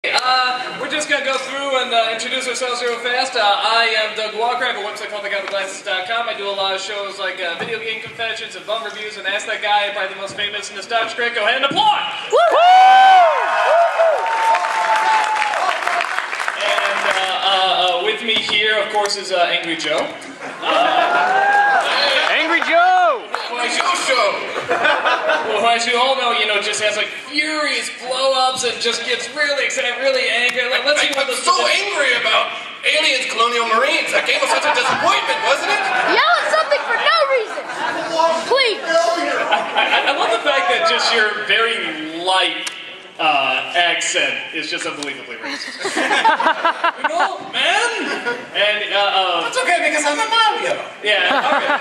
We're just going to go through and introduce ourselves real fast. I am Doug Walker. I have a website called TheGuyWithGlasses.com. I do a lot of shows like Video Game Confessions and Bum Reviews and Ask That Guy, probably the most famous Nostalgia Critic. Go ahead and applaud! And with me here, of course, is Angry Joe. Angry Joe! Well, as you all know, just has like furious blow-ups and just gets really excited, really angry. Let's see what I'm so angry about aliens, colonial marines. That game was such a disappointment, wasn't it? Yell at something for no reason. Please. I love the fact that just your very light accent is just unbelievably racist. Man! And, That's okay because I'm a Mario. Yeah, Mario.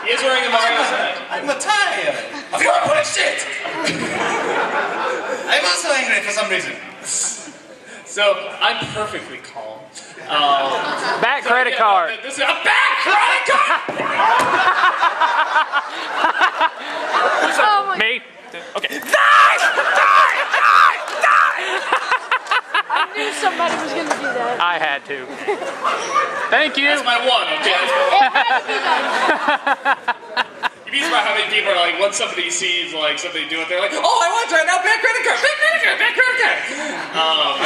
He is wearing a Mario hat. I'm a tired. Of your bullshit! I'm also angry for some reason. So, I'm perfectly calm. Back credit card. This is a back credit card! Oh my Me? Okay. I knew somebody was going to do that. I had to. Thank you. That's my one, okay? It had to be nice. You'd be surprised how many people are like, once somebody sees like somebody do it, they're like, oh, I want to try it now, back credit card, back credit card, back credit card!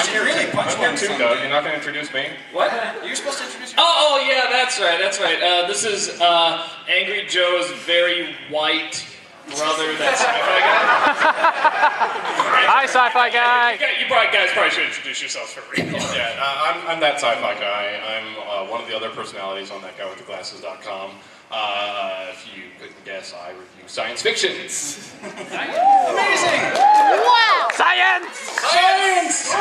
You're really punching I'm too, Doug. You're not going to introduce me? What? You're supposed to introduce yourself. Oh, yeah, that's right. This is Angry Joe's very white brother, that's Sci-Fi Guy. Hi, Sci-Fi Guy. You guys probably should introduce yourselves for real. Yeah, I'm that sci-fi guy. I'm one of the other personalities on ThatGuyWithGlasses.com. If you couldn't guess, I review science fiction. Amazing! Wow. Science! Science!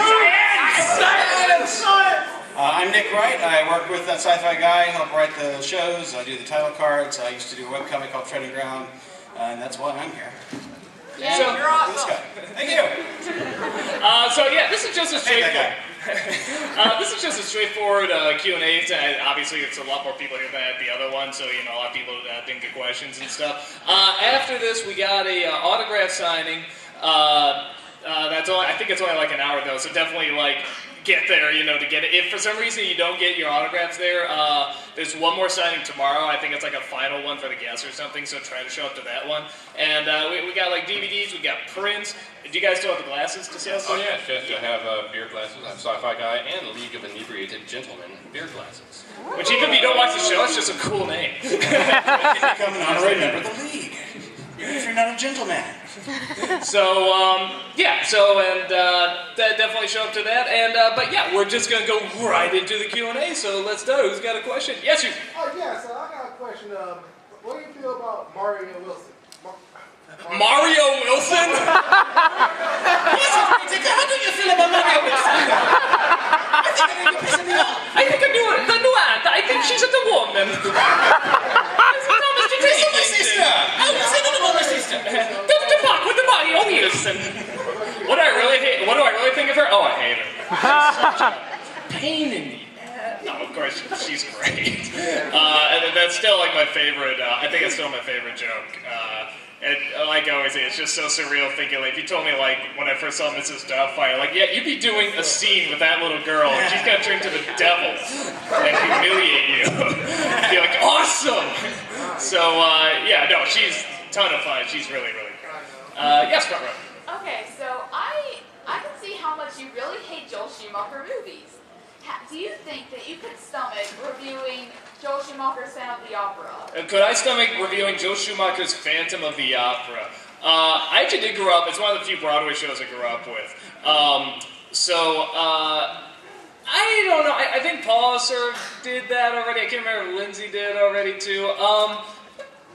I'm Nick Wright. I work with ThatSciFiGuy, help write the shows. I do the title cards. I used to do a webcomic called Treading Ground, and that's why I'm here. Yeah, So- you're awesome. This guy. Thank you. This is just a straightforward. This is just a straightforward Q&A. Obviously, it's a lot more people here than at the other one, so a lot of people think of questions and stuff. After this, we got a autograph signing. That's only, I think it's only like an hour though, so definitely get there, to get it. If for some reason you don't get your autographs there, there's one more signing tomorrow. I think it's like a final one for the guests or something, so try to show up to that one. And we got like DVDs, we got prints. Do you guys still have the glasses to sell? Oh yeah, just to have beer glasses. I'm Sci-Fi Guy and League of Inebriated Gentlemen beer glasses. Which even if you don't watch the show, it's just a cool name. You become an honorary member of the league. Even if you're not a gentleman. Definitely show up to that. And but yeah, we're just gonna go right into the Q&A. So let's do. Who's got a question? Yes, you. Oh yeah, so I got a question. What do you feel about Mario Wilson? Mario Wilson? How do you feel about Mario Wilson? I think I knew it. I think she's a woman. She's my sister. I was in my sister. The fuck with the Mario Wilson. What do I really hate? What do I really think of her? Oh, I hate her. Such a pain in the ass. No, of course she's great. And that's still like my favorite. I think it's still my favorite joke. And like I always say, it's just so surreal thinking, like, if you told me, like, when I first saw Mrs. Doubtfire, like, yeah, you'd be doing a scene with that little girl, and she's gonna turn to the devil and humiliate you. You'd be like, awesome! So, she's a ton of fun. She's really, really great. Yes, front row. Okay, so I can see how much you really hate Joel Schumacher movies. Do you think that you could stomach reviewing Joel Schumacher's Phantom of the Opera? Could I stomach reviewing Joel Schumacher's Phantom of the Opera? I actually did grow up. It's one of the few Broadway shows I grew up with. I don't know. I think Paul sort of did that already. I can't remember if Lindsay did already too.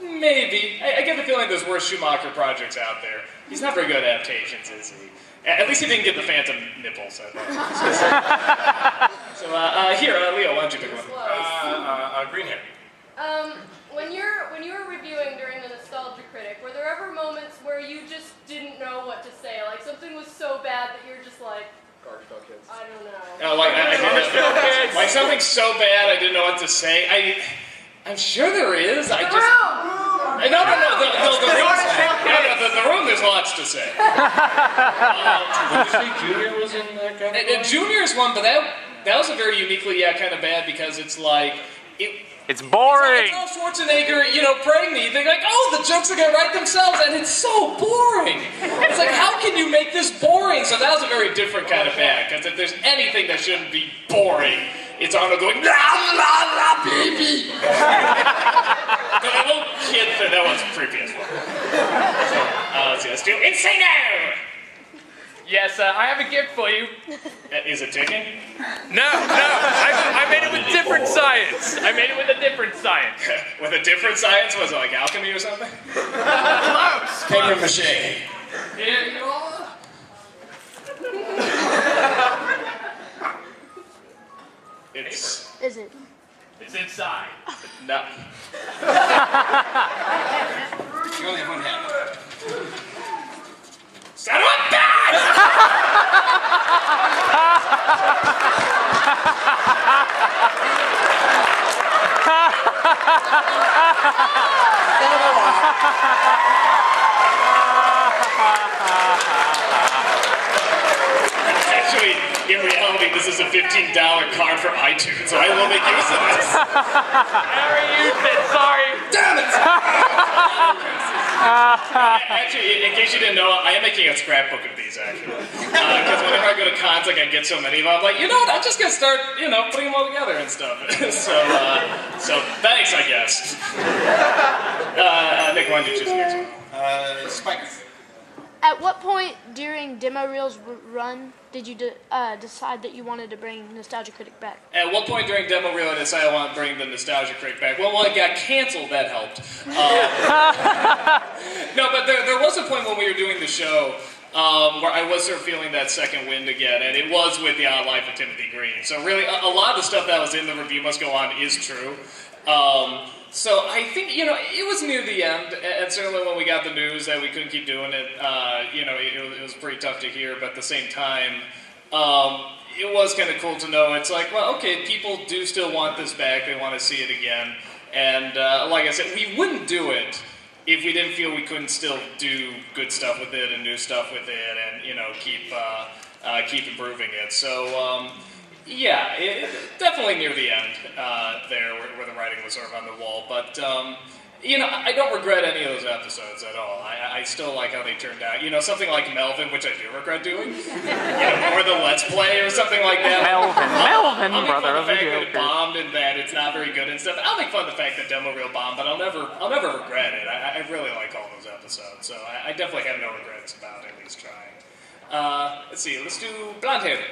Maybe. I get the feeling there's worse Schumacher projects out there. He's not very good at adaptations, is he? At least he didn't get the Phantom nipples, I think. So, here, Leo, why don't you pick one? Green hair. When you were reviewing during the Nostalgia Critic, were there ever moments where you just didn't know what to say? Like something was so bad that you're just like, Garbage Dog Kids. I don't know. Like something so bad I didn't know what to say. I'm sure there is. I The room, there's lots to say. Did you say Junior was in that category? Junior's one, but that was a very uniquely, kind of bad because it's like, It's boring. It's Arnold Schwarzenegger, praying me. They're like, oh, the jokes are gonna write themselves, and it's so boring. It's like, how can you make this boring? So that was a very different kind of bad, because if there's anything that shouldn't be boring, it's Arnold going, la la la, baby. But a little kid thing, that was creepy as well. So, let's do Insano! Yes, I have a gift for you. Is it ticking? No, I made it with different science. I made it with a different science. With a different science? Was it like alchemy or something? Close. Paper mache. Here you are. Is it? It's inside. No. You only have one hand. Son of a bitch! Actually, in reality, this is a $15 card for iTunes, so I will make use of this. I already used it, sorry. Damn it! Actually, in case you didn't know, I am making a scrapbook of these, actually. Because whenever I go to cons, like, I get so many of them, I'm like, you know what, I'm just gonna start, putting them all together and stuff. so thanks, I guess. Nick, why don't you choose the next one? Spiker. At what point during Demo Reel's run did you decide that you wanted to bring Nostalgia Critic back? At what point during Demo Reel I decided I want to bring the Nostalgia Critic back? Well, when it got canceled, that helped. No, but there was a point when we were doing the show where I was sort of feeling that second wind again, and it was with The Odd Life of Timothy Green. So really, a lot of the stuff that was in the Review Must Go On is true. So I think, it was near the end, and certainly when we got the news that we couldn't keep doing it, it was pretty tough to hear, but at the same time, it was kind of cool to know. It's like, well, okay, people do still want this back, they want to see it again, and like I said, we wouldn't do it if we didn't feel we couldn't still do good stuff with it and new stuff with it and, keep improving it. So, yeah, definitely near the end there where the writing was sort of on the wall. But, I don't regret any of those episodes at all. I still like how they turned out. Something like Melvin, which I do regret doing. Or the Let's Play or something like that. Melvin, brother of the Joker. I'll make fun of the fact that it Joker. bombed and that it's not very good and stuff. I'll make fun of the fact that Demo Reel bombed, but I'll never regret it. I really like all those episodes. So I definitely have no regrets about at least trying. Let's see, let's do Blonde Hair.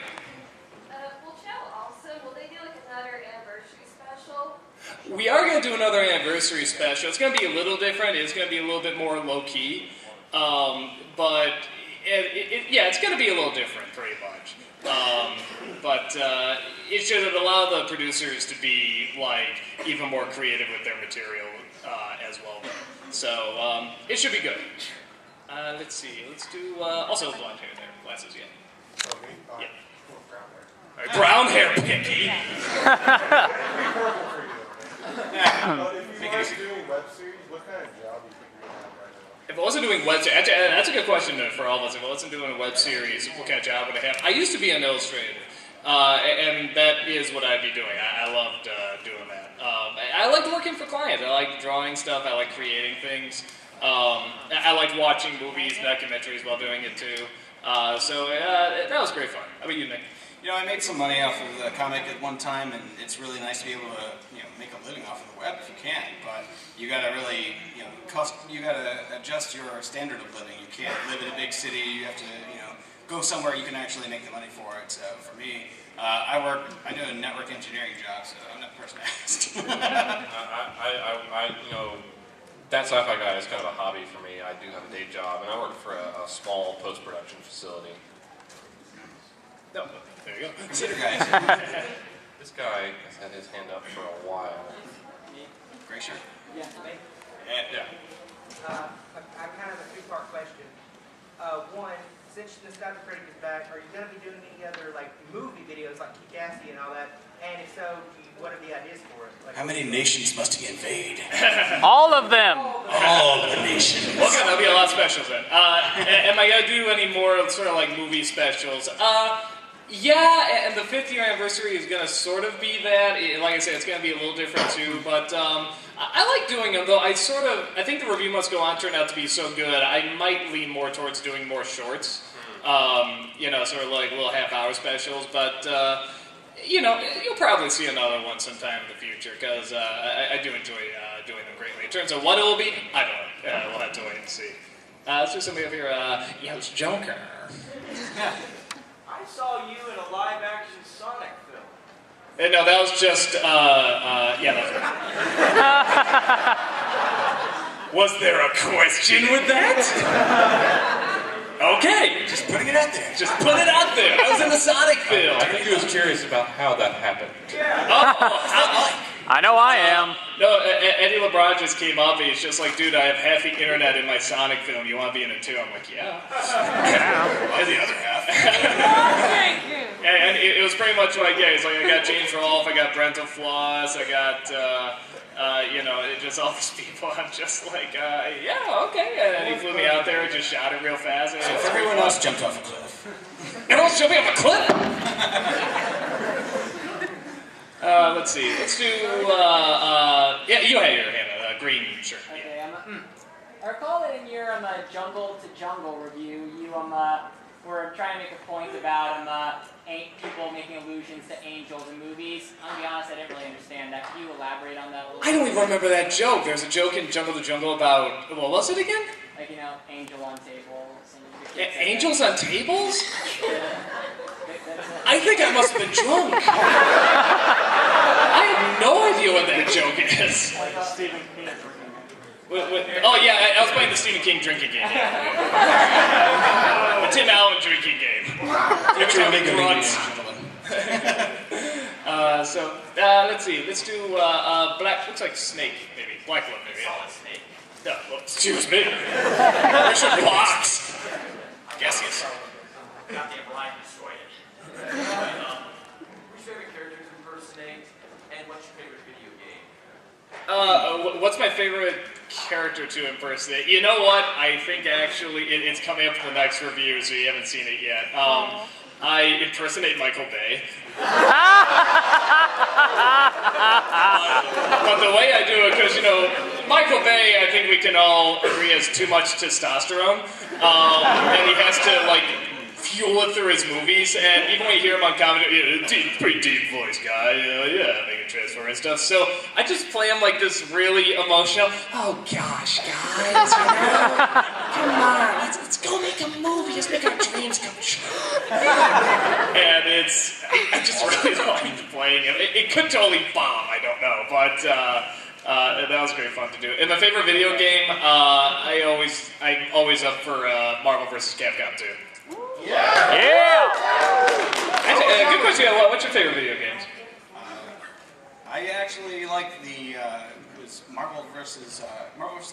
We are going to do another anniversary special. It's going to be a little different. It's going to be a little bit more low-key. But, it's going to be a little different, pretty much. But it should allow the producers to be, even more creative with their material as well. So, it should be good. Let's see. Let's do, also blonde hair there. Glasses, yeah. Yeah. Brown hair, Picky. If you weren't doing web series, what kind of job do you think you're going to have right now? If I wasn't doing web series, that's a good question for all of us. If I wasn't doing a web series, what kind of job would I have? I used to be an illustrator, and that is what I'd be doing. I loved doing that. I liked working for clients. I liked drawing stuff. I liked creating things. I liked watching movies, documentaries while doing it too. So that was great fun. How about you, Nick? I made some money off of the comic at one time, and it's really nice to be able to, make a living off of the web if you can. But you got to really, you got to adjust your standard of living. You can't live in a big city. You have to, go somewhere you can actually make the money for it. So for me, I do a network engineering job, so I'm not the person asked. ThatSciFiGuy is kind of a hobby for me. I do have a day job, and I work for a small post-production facility. No, there you go. Consider guys. This guy has had his hand up for a while. Gray shirt. Yeah. Yeah. I kind of have a two-part question. One, since Nostalgia Critic is back, are you going to be doing any other movie videos like Kick-Assy and all that? And if so, what are the ideas for it? How many nations must he invade? All of them. All all the nations. Okay, there'll be a lot of specials then. Am I gonna do any more sort of like movie specials? Yeah, and the 5th year anniversary is gonna sort of be that. Like I said, it's gonna be a little different too, but I like doing them though. I think the review must go on turned out to be so good. I might lean more towards doing more shorts. Sort of like little half-hour specials, but you'll probably see another one sometime in the future because I do enjoy doing them greatly. In terms of what it will be, I don't know. We'll have to wait and see. Let's do somebody over here. It's Joker. I saw you in a live-action Sonic film. No, that was just, that's right. Was there a question with that? Okay, Just putting it out there. just put it out there. I was in the Sonic film. I think he was curious about how that happened. I know I am. No, Eddie LeBron just came up and he's just like, dude, I have half the internet in my Sonic film. You want to be in it too? I'm like, yeah. And the other half. And it was pretty much like, yeah, he's like, I got James Rolfe, I got Brent Floss, I got, just all these people. I'm just like, yeah, okay. And then he flew me out there and just shot it real fast. And So if everyone else jumped off a cliff. everyone else jumping off a cliff? Let's see. Let's do, you had your hand, green shirt. Yeah. Okay, I recall that in your Jungle to Jungle review, you were trying to make a point about people making allusions to angels in movies. I'm gonna be honest, I didn't really understand that. Can you elaborate on that a little I don't even remember that joke. There's a joke in Jungle to Jungle about, what was it again? Like, angel on tables. And Angels on tables? I think I must have been drunk. I have no idea what that joke is. Stephen King. Oh yeah, I was playing the Stephen King drinking game. The Tim Allen drinking game. Let's see. Let's do black. Looks like snake, maybe black one, maybe. Snake. No, well, excuse me. There's your box. Guess yes. Not the blind destroyed it. Who's your favorite character to impersonate, and what's your favorite video game? What's my favorite character to impersonate? You know what? I think actually it's coming up in the next review, so you haven't seen it yet. I impersonate Michael Bay. But the way I do it, because, Michael Bay, I think we can all agree, has too much testosterone. And he has to, fuel it through his movies. And even when you hear him on comedy, pretty deep voice guy, making transfer and stuff. So I just play him like this really emotional, oh gosh, guys, come on, let's go make a movie, let's make our dreams come true. And I just really liked playing him. It could totally bomb, I don't know, but that was great fun to do. And my favorite video game, I'm always up for Marvel vs. Capcom 2. Yeah! Actually, good question. What's your favorite video games? I actually like the Marvel vs.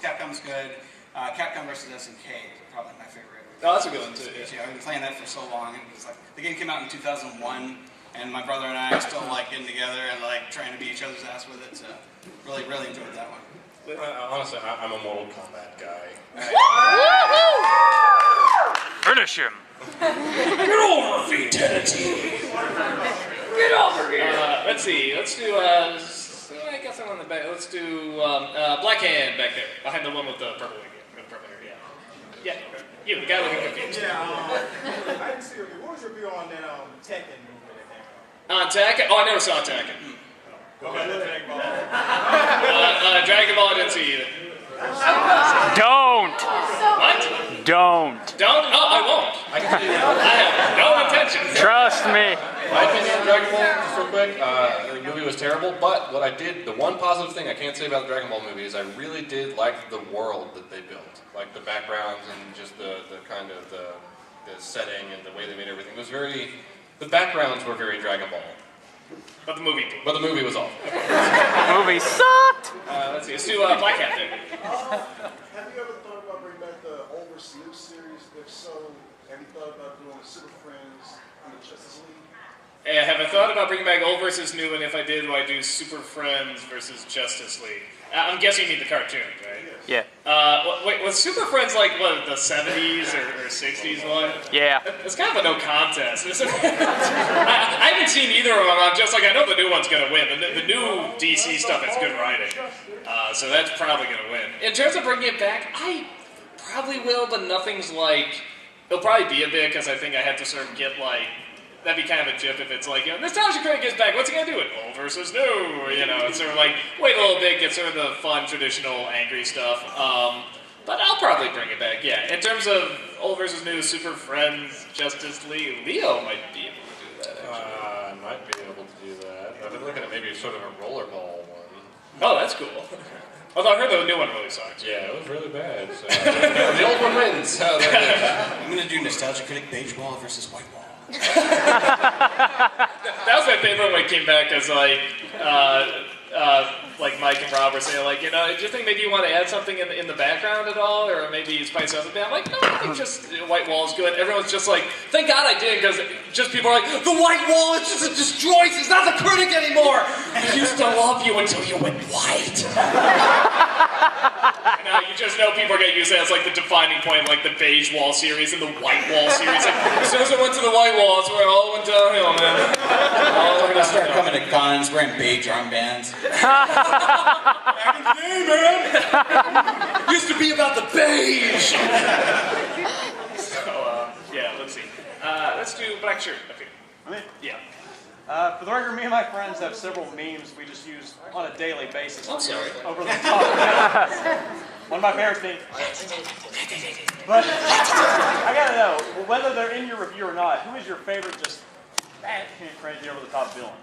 Capcom's good. Capcom vs. SNK is probably my favorite. Oh, that's a good one too. Yeah, I've been playing that for so long. It was the game came out in 2001, and my brother and I are still getting together and trying to beat each other's ass with it. So really, really enjoyed that one. Honestly, I'm a Mortal Kombat guy. Finish him. Get over fatality. Get over here. Let's see. Let's do. I guess I'm on the back. Let's do Black Hand back there, behind the one with the purple hair. Yeah. You, the guy looking confused. Yeah. I didn't see your view. What was your view on that Tekken movie that came out? On Tekken? Oh, I never saw Tekken. Okay, Dragon Ball. Dragon Ball, I didn't see either. Don't! What? Don't! Don't? Oh, I won't. I have no intentions. Trust me. My opinion on Dragon Ball, just real quick, the movie was terrible, but what I did, the one positive thing I can't say about the Dragon Ball movie is I really did like the world that they built. Like the backgrounds and just the kind of the setting and the way they made everything. It was the backgrounds were very Dragon Ball. But the movie. But the movie was awful. Movie sucked! Let's see. Let's do Black Hat there. Have you ever thought about bringing back the Over Snoop series? If so, have you thought about doing Super Friends on the Justice League? Have I thought about bringing back Old vs. New, and if I did, would I do Super Friends versus Justice League? I'm guessing you mean the cartoon, right? Yeah. Wait, was Super Friends like what, the 70s or 60s one? Yeah. It's kind of a no contest. I haven't seen either of them. I'm just like, I know the new one's gonna win. The new DC stuff has good writing, so that's probably gonna win. In terms of bringing it back, I probably will, but nothing's like. It'll probably be a bit because I think I have to sort of get like. That'd be kind of a jip if it's like, Nostalgia Critic is back, what's he gonna do? Old versus new, it's sort of like, wait a little bit, get sort of the fun, traditional, angry stuff. But I'll probably bring it back, yeah. In terms of old versus new, Super Friends, Justice League, Leo might be able to do that, actually. I might be able to do that. I've been looking at maybe sort of a rollerball one. Oh, that's cool. Although I heard the new one really sucks. Yeah, it was really bad. So the old one wins. So I'm gonna do Nostalgia Critic beige wall versus white wall. That was my favorite when it came back, because like Mike and Rob were saying, like, do you think maybe you want to add something in the background at all, or maybe spice up a bit? I'm like, no, I think just white wall is good. Everyone's just like, thank God I did, because just people are like, the white wall is just a destroys. It's not the critic anymore. I used to love you until you went white. Now you just know people are getting used to that as like the defining point, like the beige wall series and the white wall series. Like, as soon as I went to the white wall, it's where it all went downhill, man. We're gonna start coming to cons wearing beige armbands. Back in the day, man. Used to be about the beige. So, yeah, let's see. Let's do black shirt. Okay. Yeah. For the record, me and my friends have several memes we just use on a daily basis. I'm sorry. Over the top. One of my favorites being. But I gotta know, whether they're in your review or not, who is your favorite just batshit crazy over the top villain?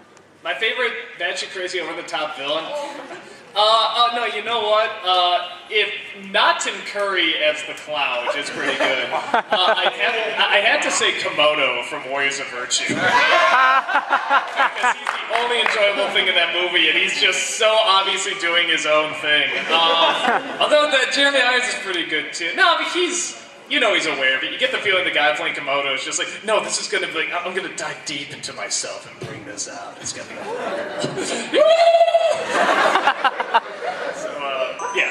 My favorite batshit crazy over the top villain? No, you know what? If not Tim Curry as the Clown, which is pretty good, I had to say Komodo from Warriors of Virtue. Because he's the only enjoyable thing in that movie, and he's just so obviously doing his own thing. Although Jeremy Irons is pretty good too. No, but he's aware of it. You get the feeling the guy playing Komodo is just like, no, this is gonna be like, I'm gonna dive deep into myself and bring this out. It's gonna be So, yeah,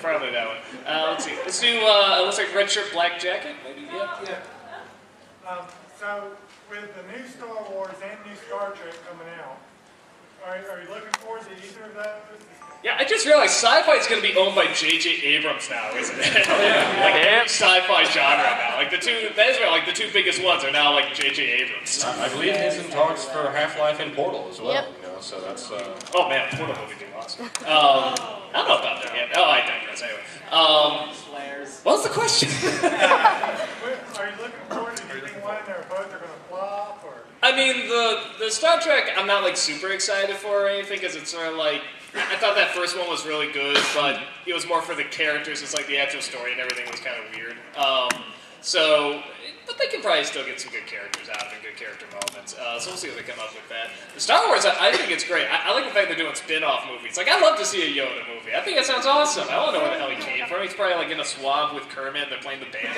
probably that one. Let's see. Let's do, looks like red shirt, black jacket, maybe? Yeah. So, with the new Star Wars and new Star Trek coming out, are you looking forward to either of those? Yeah, I just realized sci-fi is going to be owned by J.J. Abrams now, isn't it? Like sci-fi genre now. Like the two biggest ones are now like J.J. Abrams. I believe he's in talks for Half-Life and Portal as well. Yep. So that's. Oh man, Portal would be awesome. I don't know about that yet. Oh, I digress anyway. What was the question? Are you looking forward to anything one or both are going to flop? Or? I mean, the Star Trek, I'm not like super excited for or anything, because it's sort of like, I thought that first one was really good, but it was more for the characters. It's like the actual story and everything was kind of weird. But they can probably still get some good characters out of it, good character moments. So we'll see what they come up with that. The Star Wars, I think it's great. I like the fact they're doing spin-off movies. Like, I'd love to see a Yoda movie. I think that sounds awesome. I don't know where the hell he came from. He's probably like in a swamp with Kermit and they're playing the band.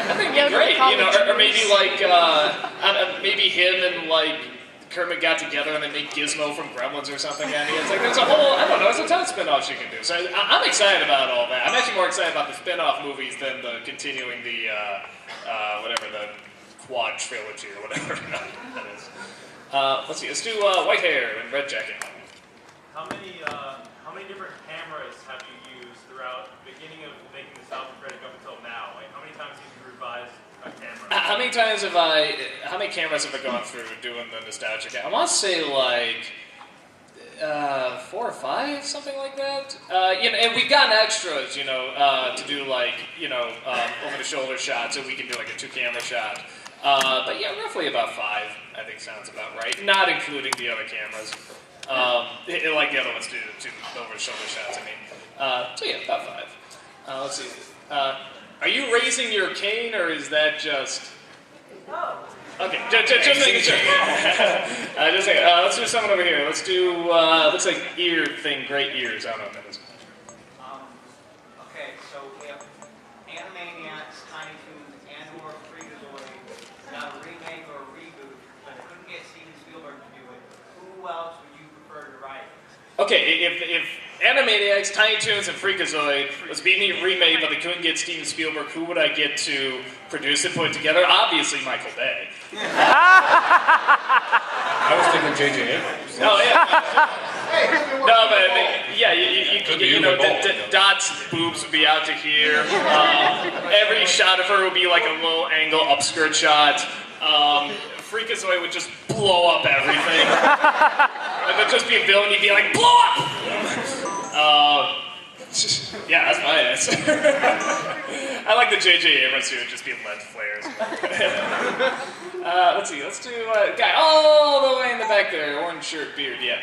I think it'd be great, or maybe like, maybe him and like Kermit got together and they make Gizmo from Gremlins or something. I mean, it's like there's a whole, I don't know, there's a ton of spin-offs you can do. So I'm excited about all that. I'm actually more excited about the spin-off movies than the continuing the, the quad trilogy or whatever that is. Let's see, let's do white hair and red jacket. How many different cameras have you used throughout the beginning of making the Nostalgia Critic up until now? Like, how many times have you revised a camera? How many cameras have I gone through doing the Nostalgia? I want to say like 4 or 5, something like that. And we've gotten extras, to do like, over-the-shoulder shots, so we can do like a 2-camera shot. But yeah, roughly about 5, I think sounds about right, not including the other cameras. Like the other ones do, over-the-shoulder shots, I mean. So yeah, about 5. Let's see. Are you raising your cane, or is that just... Oh. Okay, just making sure. Just saying. Let's do someone over here. Let's do, looks like ear thing, great ears. I don't know what that is. Okay, so we have Animaniacs, Tiny Toons, and/or Freakazoid. Not a remake or a reboot, but I couldn't get Steven Spielberg to do it. Who else would you prefer to write? okay, if Animaniacs, Tiny Toons, and Freakazoid was being remade, but they couldn't get Steven Spielberg, who would I get to produce it, put it together? Obviously, Michael Bay. I was thinking J.J. Abrams. Oh, yeah. No, but yeah, you know, Dot's boobs would be out to here. Every shot of her would be like a low angle upskirt shot. Freakazoid would just blow up everything. And there'd just be a villain, he'd be like, blow up! Yeah, that's my answer. I like the J.J. Abrams who would just be lens flares. Let's see, let's do guy all the way in the back there, orange shirt, beard, yeah.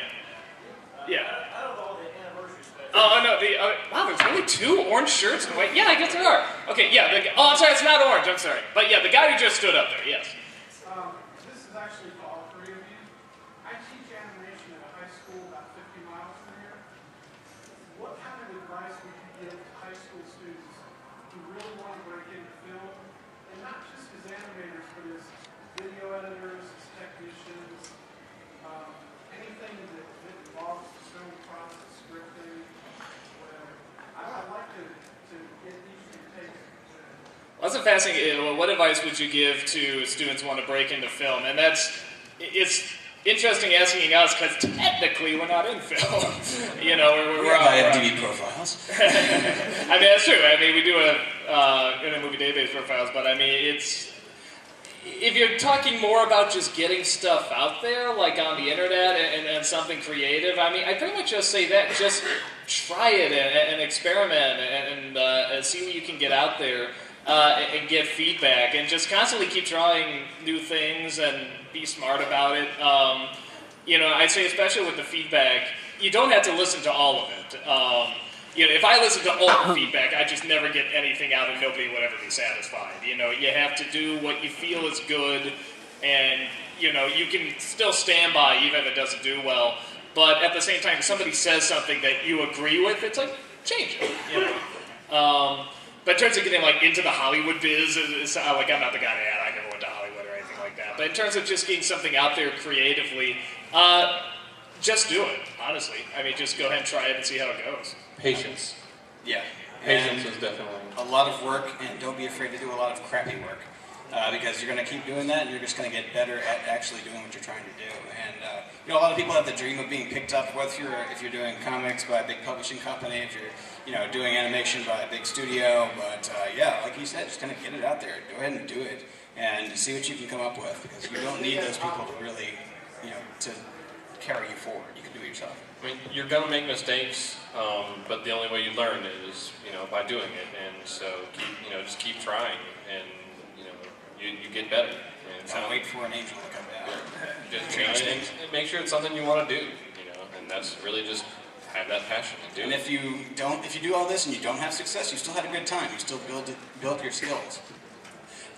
Yeah. Oh, no, wow, there's only 2 orange shirts and white. Yeah, I guess there are. Okay, yeah, I'm sorry, it's not orange, I'm sorry. But yeah, the guy who just stood up there, yes. This is actually for all 3 of you. I teach animation at a high school about 50 miles from here. What kind of advice would you give to high school students who really want to break into film, and not just as animators, but as video editors, as technicians, anything that involves the film process, scripting, whatever. I'd like to get each of your takes. Well, that's a fascinating. What advice would you give to students who want to break into film? And it's interesting asking us because technically we're not in film. You know, we're IMDb profiles. I mean, that's true. I mean, we do Internet Movie Database profiles, but I mean, if you're talking more about just getting stuff out there, like on the internet and something creative, I mean, I pretty much just say that. Just try it and experiment and see what you can get out there and get feedback. And just constantly keep trying new things and be smart about it. You know, I'd say especially with the feedback, you don't have to listen to all of it. You know, if I listen to all the feedback, I just never get anything out and nobody would ever be satisfied. You know, you have to do what you feel is good, and, you know, you can still stand by even if it doesn't do well. But at the same time, if somebody says something that you agree with, it's like, change it, you know. But in terms of getting, like, into the Hollywood biz, like, I'm not the guy to add. I never went to Hollywood or anything like that. But in terms of just getting something out there creatively, just do it, honestly. I mean, just go ahead and try it and see how it goes. Patience. Yeah. Patience is definitely a lot of work, and don't be afraid to do a lot of crappy work, because you're going to keep doing that, and you're just going to get better at actually doing what you're trying to do. And you know, a lot of people have the dream of being picked up, whether if you're doing comics by a big publishing company, if you're doing animation by a big studio. But yeah, like you said, just kind of get it out there. Go ahead and do it, and see what you can come up with, because you don't need those people to really, to carry you forward. You can do it yourself. I mean, you're going to make mistakes, but the only way you learn is, by doing it. And so, just keep trying, and, you get better. Don't wait for an angel to come down. Just change things and make sure it's something you want to do, and that's really just have that passion and do it. And if you do all this and you don't have success, you still had a good time. You still built your skills.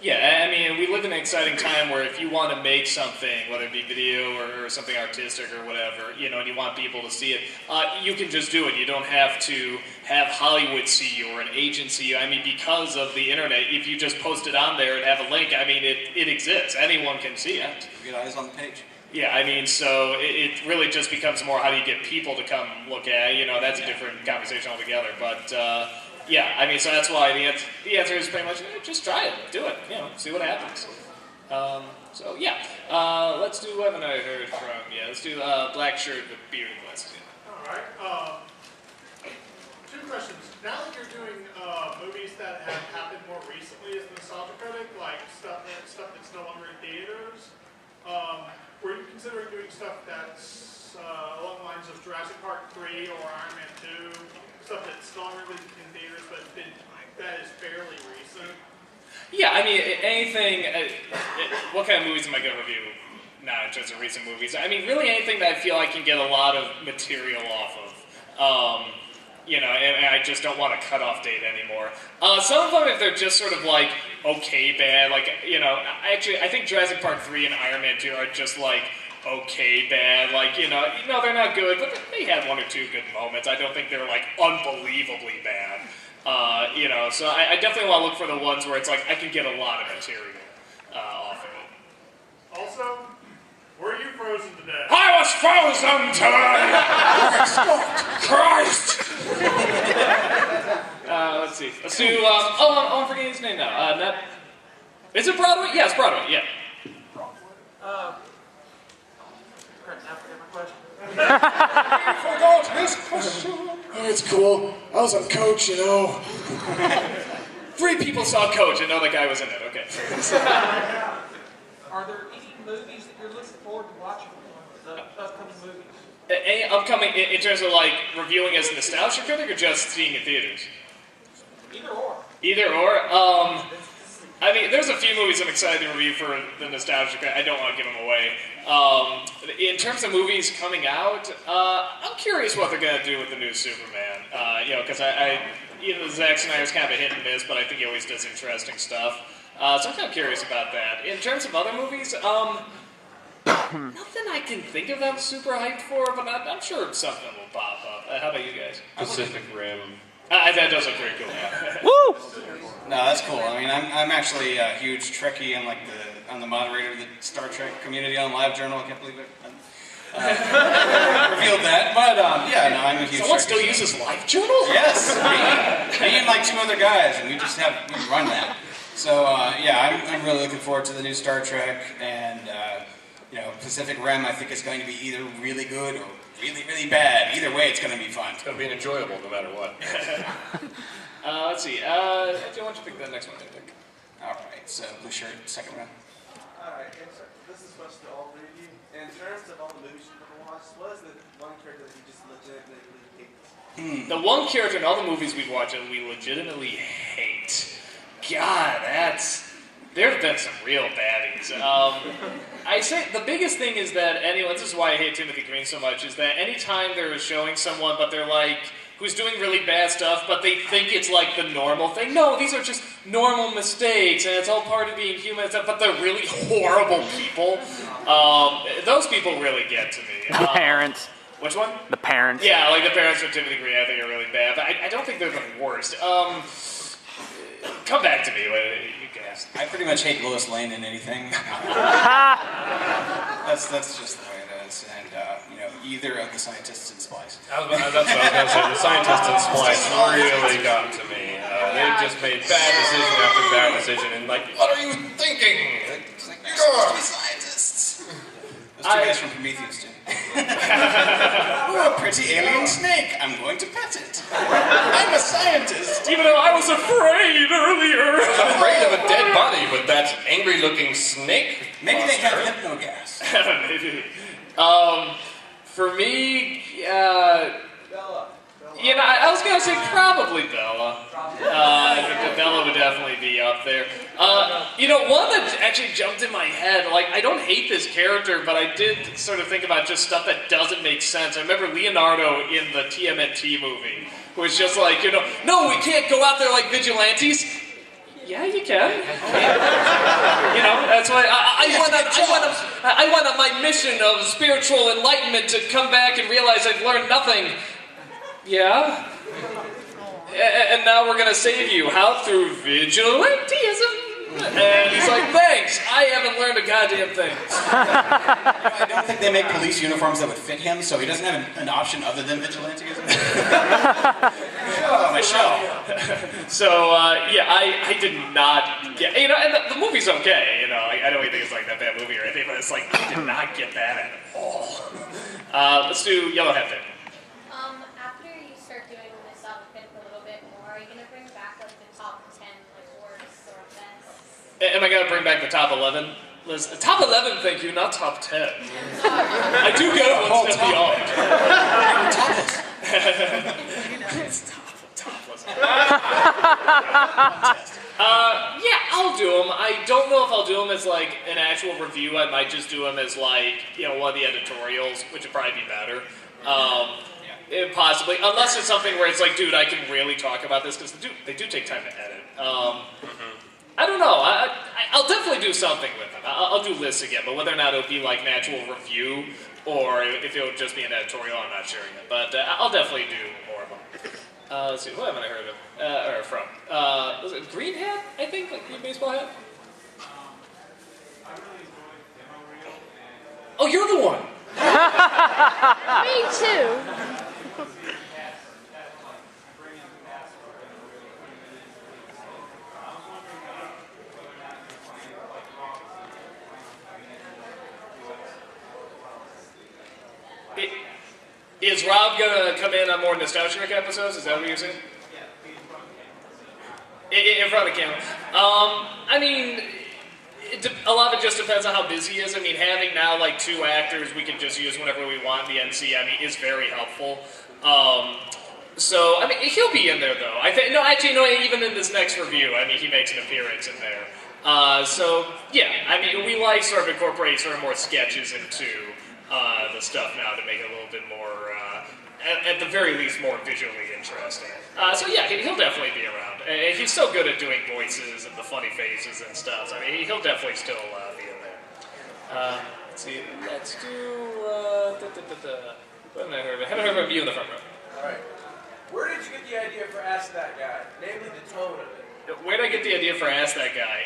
Yeah, I mean, we live in an exciting time where if you want to make something, whether it be video or something artistic or whatever, and you want people to see it, you can just do it. You don't have to have Hollywood see you or an agency. I mean, because of the internet, if you just post it on there and have a link, I mean, it exists. Anyone can see it. Get eyes on the page. Yeah, I mean, so it really just becomes more how do you get people to come look at it. That's a different conversation altogether, but... yeah, I mean, so that's why the answer is pretty much just try it, do it, see what happens. So yeah, let's do what haven't I heard from? Yeah, let's do black shirt with beard and glasses. All right. 2 questions. Now that you're doing movies that have happened more recently as the Nostalgia Critic, like stuff that's no longer in theaters, were you considering doing stuff that's along the lines of Jurassic Park 3 or Iron Man 2? Stuff that's no longer in theaters, but that is fairly recent. Yeah, I mean, anything. What kind of movies am I going to review? Not in terms of recent movies. I mean, really anything that I feel I can get a lot of material off of. And I just don't want a cutoff date anymore. Some of them, if they're just sort of like okay bad, like I think Jurassic Park 3 and Iron Man 2 are just like. Okay, bad, like, they're not good, but they had 1 or 2 good moments. I don't think they're, like, unbelievably bad, so I definitely want to look for the ones where it's like, I can get a lot of material off of it. Also, were you frozen to death? I was 6,000 times! Christ! Let's see. Let's do, I'm forgetting his name now. Is it Broadway? Yes, Broadway, yeah. I forgot his question. Oh, it's cool. I was on Coach, you know. 3 people saw Coach and no other guy was in it. Okay. Are there any movies that you're looking forward to watching? The upcoming movies? Any upcoming, in terms of like reviewing as a Nostalgia Critic or just seeing in theaters? Either or. Either or. I mean, there's a few movies I'm excited to review for the Nostalgia Critic. I don't want to give them away. In terms of movies coming out, I'm curious what they're going to do with the new Superman. Because Zack Snyder's kind of a hit and miss, but I think he always does interesting stuff. So I'm kind of curious about that. In terms of other movies, nothing I can think of that I'm super hyped for, but I'm sure something will pop up. How about you guys? Pacific Rim. That does look pretty cool. Woo! No, that's cool. I mean, I'm actually a huge Trekkie. I'm the moderator of the Star Trek community on LiveJournal. I can't believe it. Revealed that, but I'm a huge. Someone still uses LiveJournal? Yes, me and like 2 other guys, and we run that. So I'm really looking forward to the new Star Trek, and Pacific Rim. I think is going to be either really good or really, really bad. Either way, it's going to be fun. It's going to be enjoyable no matter what. Let's see. Why don't you pick the next one, I think? All right. So blue shirt, second round. All right. This is supposed to all 3 of you. In terms of all the movies you've ever watched, what is the one character that you just legitimately hate? The one character in all the movies we've watched that we legitimately hate. God, there have been some real baddies. I say the biggest thing is that this is why I hate Timothy Green so much, is that anytime they're showing someone, but they're like, who's doing really bad stuff, but they think it's like the normal thing. No, these are just normal mistakes, and it's all part of being human, but they're really horrible people. Those people really get to me. The parents. Which one? The parents. Yeah, like the parents from Timothy Green, I think are really bad, but I don't think they're the worst. Come back to me, you guys. I pretty much hate Lois Lane in anything. That's just the way it is, and either of the scientists in Splice. That's what I was going to say. The scientists in Splice really got to me. They've just made bad decision after bad decision, and like, what are you thinking? It's like, you're supposed to be scientists. Those 2 guys from Prometheus, too. Oh, a pretty alien snake. I'm going to pet it. I'm a scientist. Even though I was afraid earlier. I was afraid of a dead body, but that angry-looking snake. Maybe they have hypnogas. Maybe. For me, Bella. I was gonna say probably Bella. Bella would definitely be up there. One that actually jumped in my head, like, I don't hate this character, but I did sort of think about just stuff that doesn't make sense. I remember Leonardo in the TMNT movie, who was just like, no, we can't go out there like vigilantes. Yeah, you can. That's why I went on my mission of spiritual enlightenment to come back and realize I've learned nothing. Yeah? And now we're gonna save you. How? Through vigilantism. And he's like, thanks, I haven't learned a goddamn thing. I don't think they make police uniforms that would fit him, so he doesn't have an option other than vigilantism. My show. So, I did not get, and the movie's okay, I don't even think it's like that bad movie or anything, but it's like, I did not get that at all. Let's do Yellowhead then. After you start doing this up a little bit more, are you going to bring back like the top 10 worst or best? Am I going to bring back the top 11? Listen, top 11, thank you, not top 10. I do go one step beyond. Topless. I'll do them. I don't know if I'll do them as like an actual review. I might just do them as like, one of the editorials, which would probably be better. Possibly, unless it's something where it's like, dude, I can really talk about this, because they do take time to edit. I don't know. I'll definitely do something with them. I'll do lists again, but whether or not it'll be like an actual review or if it'll just be an editorial, I'm not sure yet. But I'll definitely do more of them. Let's see, what haven't I heard of? Or from? Was it Green Hat, I think? Like Green Baseball Hat? I really enjoyed Demo Reel and... Oh, you're the one! Me too. Is Rob gonna come in on more Nostalgia Critic episodes? Is that what you're saying? In front of the camera. I mean, a lot of it just depends on how busy he is. I mean, having now like 2 actors we can just use whenever we want in the NC, I mean, is very helpful. So, I mean, he'll be in there though. I think, no, actually, no, even in this next review, I mean, he makes an appearance in there. So, yeah, I mean, we like sort of incorporate sort of more sketches into the stuff now to make it a little bit more, at the very least, more visually interesting. So yeah, he'll definitely be around. And he's so good at doing voices and the funny faces and stuff. So, I mean, he'll definitely still be in there. Let's see, let's do, what have I heard of you in the front row? Alright. Where did you get the idea for Ask That Guy? Namely the tone of it. Where did I get the idea for Ask That Guy?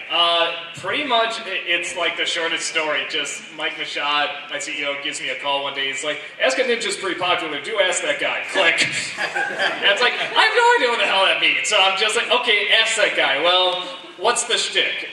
Pretty much, it's like the shortest story. Just Mike Mashad, my CEO, gives me a call one day. He's like, Ask a Ninja's pretty popular. Do Ask That Guy. Click. And it's like, I have no idea what the hell that means. So I'm just like, okay, Ask That Guy. Well, what's the shtick?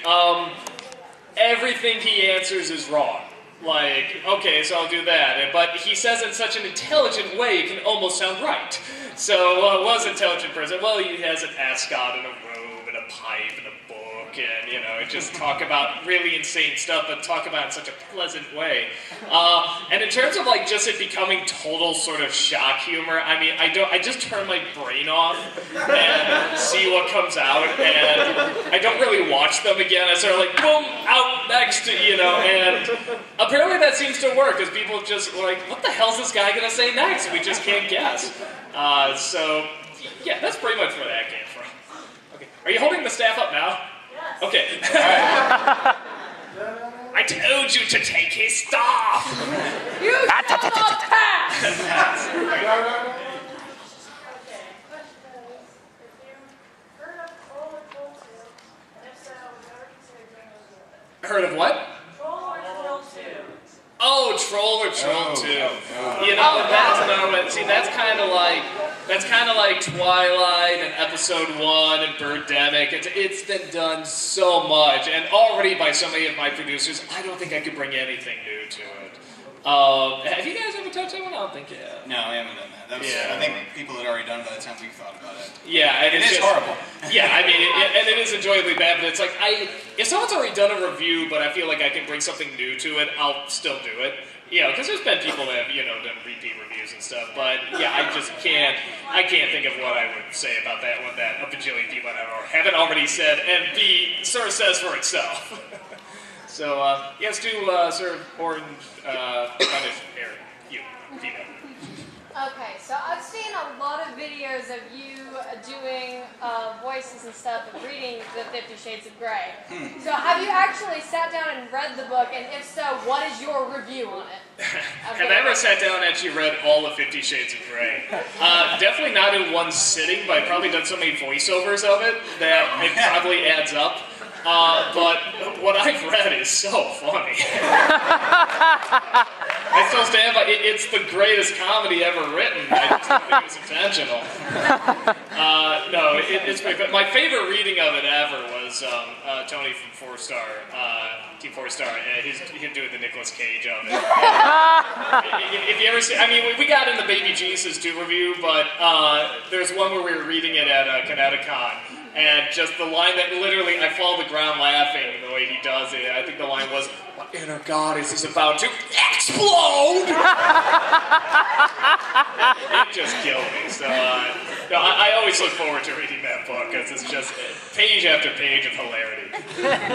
Everything he answers is wrong. Like, okay, so I'll do that. But he says it in such an intelligent way, it can almost sound right. So, what's an intelligent person? Well, he has an ascot and a robe and a pipe and a book and, you know, just talk about really insane stuff, but talk about it in such a pleasant way. And in terms of, like, just it becoming total sort of shock humor, I mean, I just turn my brain off and see what comes out, and I don't really watch them again. I sort of like, boom, out, next, you know, and apparently that seems to work, because people just like, what the hell's this guy gonna say next? We just can't guess. So, yeah, that's pretty much where that came from. Okay, are you holding the staff up now? Yes. Okay. I told you to take his staff! You shall not pass! Heard of what? Oh, Troll or Troll 2. You know, that's another one. See, that's kind of like Twilight and Episode 1 and Birdemic. It's been done so much, and already by so many of my producers, I don't think I could bring anything new to it. Have you guys ever touched that one? I don't think you have. No, I haven't done that. I think people had already done it by the time we thought about it. Yeah, and it is horrible. Yeah, I mean, and it is enjoyably bad, but it's like, if someone's already done a review, but I feel like I can bring something new to it, I'll still do it. You know, because there's been people that have, you know, done repeat reviews and stuff, but yeah, I can't think of what I would say about that one that a bajillion people haven't already said, and B, sort of says for itself. So, yeah, let's do sort of orange, hair, you, female. Okay, so I've seen a lot of videos of you doing voices and stuff and reading the 50 Shades of Grey. So have you actually sat down and read the book, and if so, what is your review on it? Have I ever sat down and actually read all of 50 Shades of Grey? Definitely not in one sitting, but I've probably done so many voiceovers of it that it probably adds up. But what I've read is so funny. I still stand by it. It's the greatest comedy ever written. I just don't think it was intentional. No, it's great. But my favorite reading of it ever was Tony from Team 4-Star. Him doing the Nicolas Cage of it. If you ever see, I mean, we got in the Baby Jesus 2 review, but there's one where we were reading it at Connecticut. And just the line that literally, I fall to the ground laughing the way he does it. I think the line was, "What inner goddess is about to explode?" It just killed me. So, no, I always look forward to reading that book because it's just page after page of hilarity.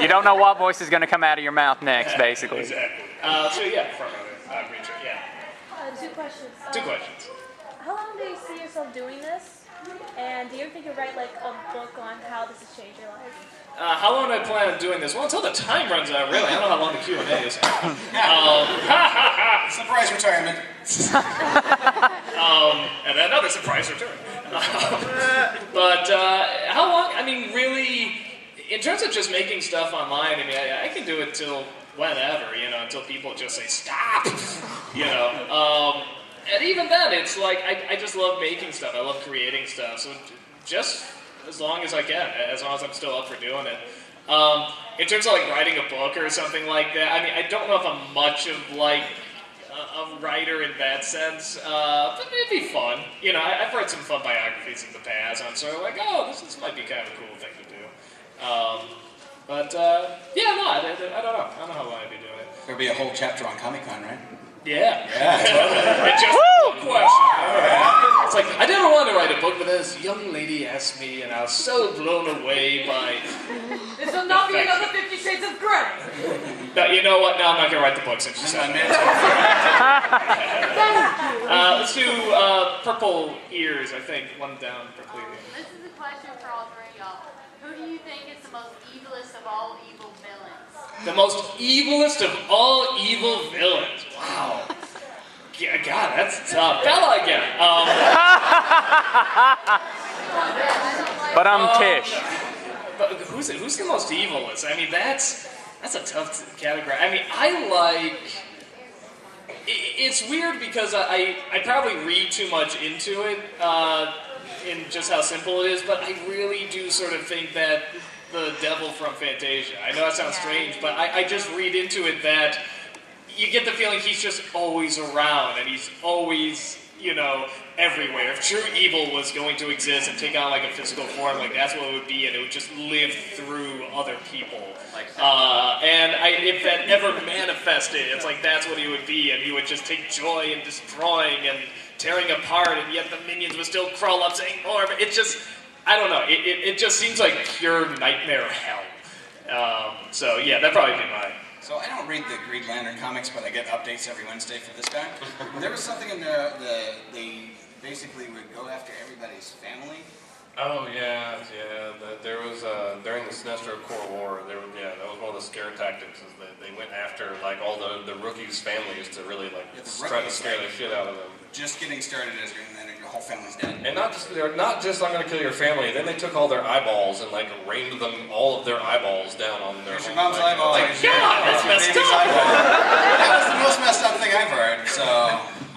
You don't know what voice is going to come out of your mouth next, basically. Exactly. So yeah, front row, Rachel, yeah. 2 questions. 2 questions. How long do you see yourself doing this? And do you think you'll write like a book on how this has changed your life? How long do I plan on doing this? Well, until the time runs out, really. I don't know how long the Q&A is. Surprise retirement. And then another surprise return. But how long? I mean, really, in terms of just making stuff online, I mean, I can do it till whenever, you know, until people just say stop, you know. And even then, it's like I just love making stuff. I love creating stuff. So just as long as I can, as long as I'm still up for doing it. In terms of like writing a book or something like that, I mean, I don't know if I'm much of like a writer in that sense, but it'd be fun. You know, I've read some fun biographies in the past. I'm sort of like, oh, this might be kind of a cool thing to do. Yeah, no, I don't know. I don't know how long I'd be doing it. There'll be a whole chapter on Comic-Con, right? Yeah. Yeah. It's just a question. It's like, I never wanted to write a book, but this young lady asked me, and I was so blown away by... This will not be another 50 Shades of Grey. No, you know what? No, I'm not going to write the book since you said let's do Purple Ears, I think. One down, Purple Ears. This is a question for all three of y'all. Who do you think is the most evilest of all evil villains? The most evilest of all evil villains. Wow. Yeah, God, that's tough. Bella again. But I'm Tish. But who's the most evilest? I mean, that's a tough category. I mean, I like... It's weird because I probably read too much into it in just how simple it is, but I really do sort of think that the devil from Fantasia. I know that sounds strange, but I just read into it that you get the feeling he's just always around, and he's always, you know, everywhere. If true evil was going to exist and take on like a physical form, like that's what it would be, and it would just live through other people. And if that ever manifested, it's like that's what he would be, and he would just take joy in destroying and tearing apart, and yet the minions would still crawl up saying more, but it just... I don't know. It just seems like pure nightmare hell. So yeah, that'd probably be mine. So I don't read the Green Lantern comics, but I get updates every Wednesday for this guy. There was something in there they basically would go after everybody's family. Oh yeah. There was during the Sinestro Corps War. That was one of the scare tactics. Is that they went after like all the rookies' families to really like try to scare the shit out of them. Just getting started as Green Lantern, your whole family's dead. And they're not just I'm going to kill your family. Then they took all their eyeballs and like rained them all of their eyeballs down on their. There's your mom's eyeball. God, that's messed up. That was the most messed up thing I've heard. So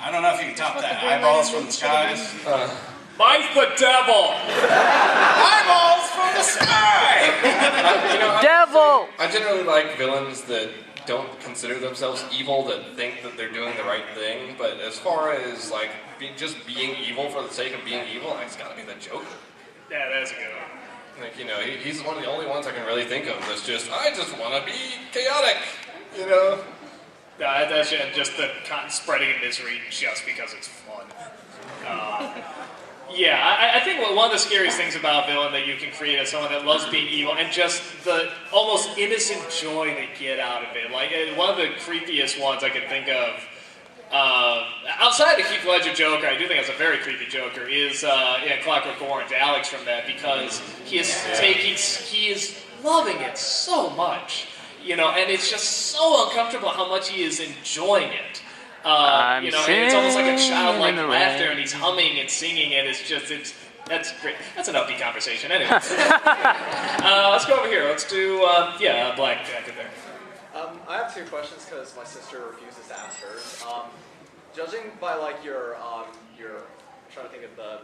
I don't know if you can top that. Eyeballs from the skies. Mine's the devil. Eyeballs from the sky. Devil. I generally like villains that don't consider themselves evil, that think that they're doing the right thing. But as far as like just being evil for the sake of being evil, it's got to be the Joker. Yeah, that's a good one. Like, you know, he's one of the only ones I can really think of that's just, I just want to be chaotic, you know? That's just the spreading of misery just because it's fun. Yeah, I think one of the scariest things about a villain that you can create is someone that loves being evil and just the almost innocent joy they get out of it. Like, one of the creepiest ones I can think of, outside the Heath Ledger Joker, I do think it's a very creepy Joker, is Clockwork Orange, Alex from that, because he is loving it so much, you know, and it's just so uncomfortable how much he is enjoying it. You know, and it's almost like a childlike laughter, and he's humming and singing, and that's great. That's an upbeat conversation, anyway. Let's go over here. Let's do, Black Jacket there. I have two questions because my sister refuses to ask hers. Judging by like your I'm trying to think of the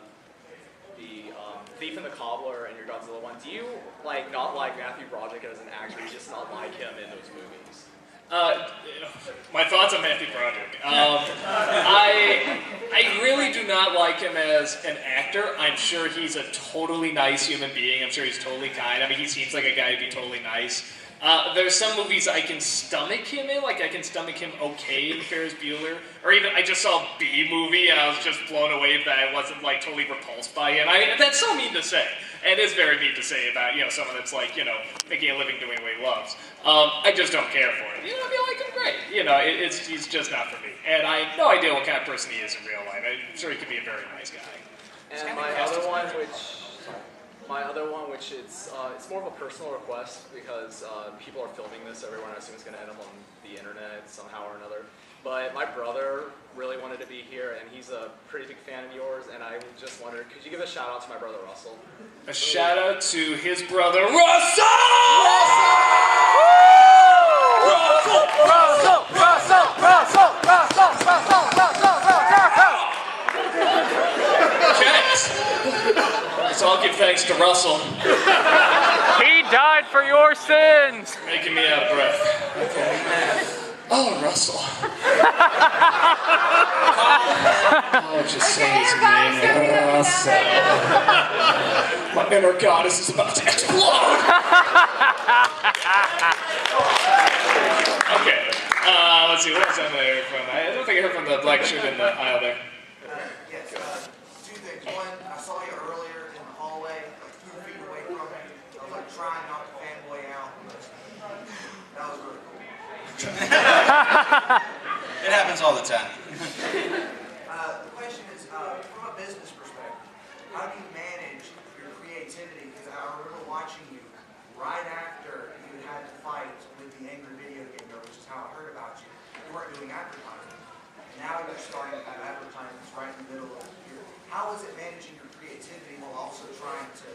Thief and the Cobbler and your Godzilla one, do you like not like Matthew Broderick as an actor? You just not like him in those movies? My thoughts on Matthew Broderick. I really do not like him as an actor. I'm sure he's a totally nice human being. I'm sure he's totally kind. I mean, he seems like a guy who'd be totally nice. There's some movies I can stomach him in, like I can stomach him okay in Ferris Bueller. Or even, I just saw B Movie and I was just blown away that I wasn't like totally repulsed by him. That's so mean to say. And it is very mean to say about, you know, someone that's like, you know, making a living doing what he loves. I just don't care for him. You know, I mean, I like him great. You know, he's just not for me. And I have no idea what kind of person he is in real life. I'm sure he could be a very nice guy. And my other one, which it's more of a personal request because people are filming this everywhere, and I assume it's going to end up on the internet somehow or another. But my brother really wanted to be here, and he's a pretty big fan of yours, and I just wondered, could you give a shout out to my brother Russell? A shout out to his brother Russell! Russell! next to Russell. He died for your sins. Making me out of breath. Oh, Russell. Oh, just say his name. Russell. My inner goddess is about to explode. Okay. Let's see. What was I heard from? I don't think I heard from the black shirt in the aisle there. Yes. Two things. One, I saw you earlier in the hallway, like 2 feet away from me. I was like trying not to fanboy out. That was really cool. It happens all the time. The question is, from a business perspective, how do you manage your creativity? Because I remember watching you right after you had to fight with the angry video gamer, which is how I heard about you. You weren't doing advertising. Now you're starting to have advertisements right in the middle of the year. How is it managing your creativity while also trying to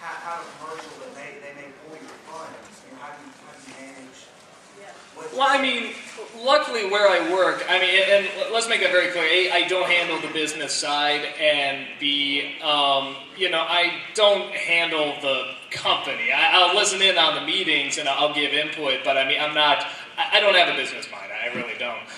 have a commercial that they may pull your funds? And how do you manage? Well, I mean, luckily where I work, I mean, and let's make that very clear. A, I don't handle the business side, and B, I don't handle the company. I'll listen in on the meetings and I'll give input, but I mean, I don't have a business mind. I really don't.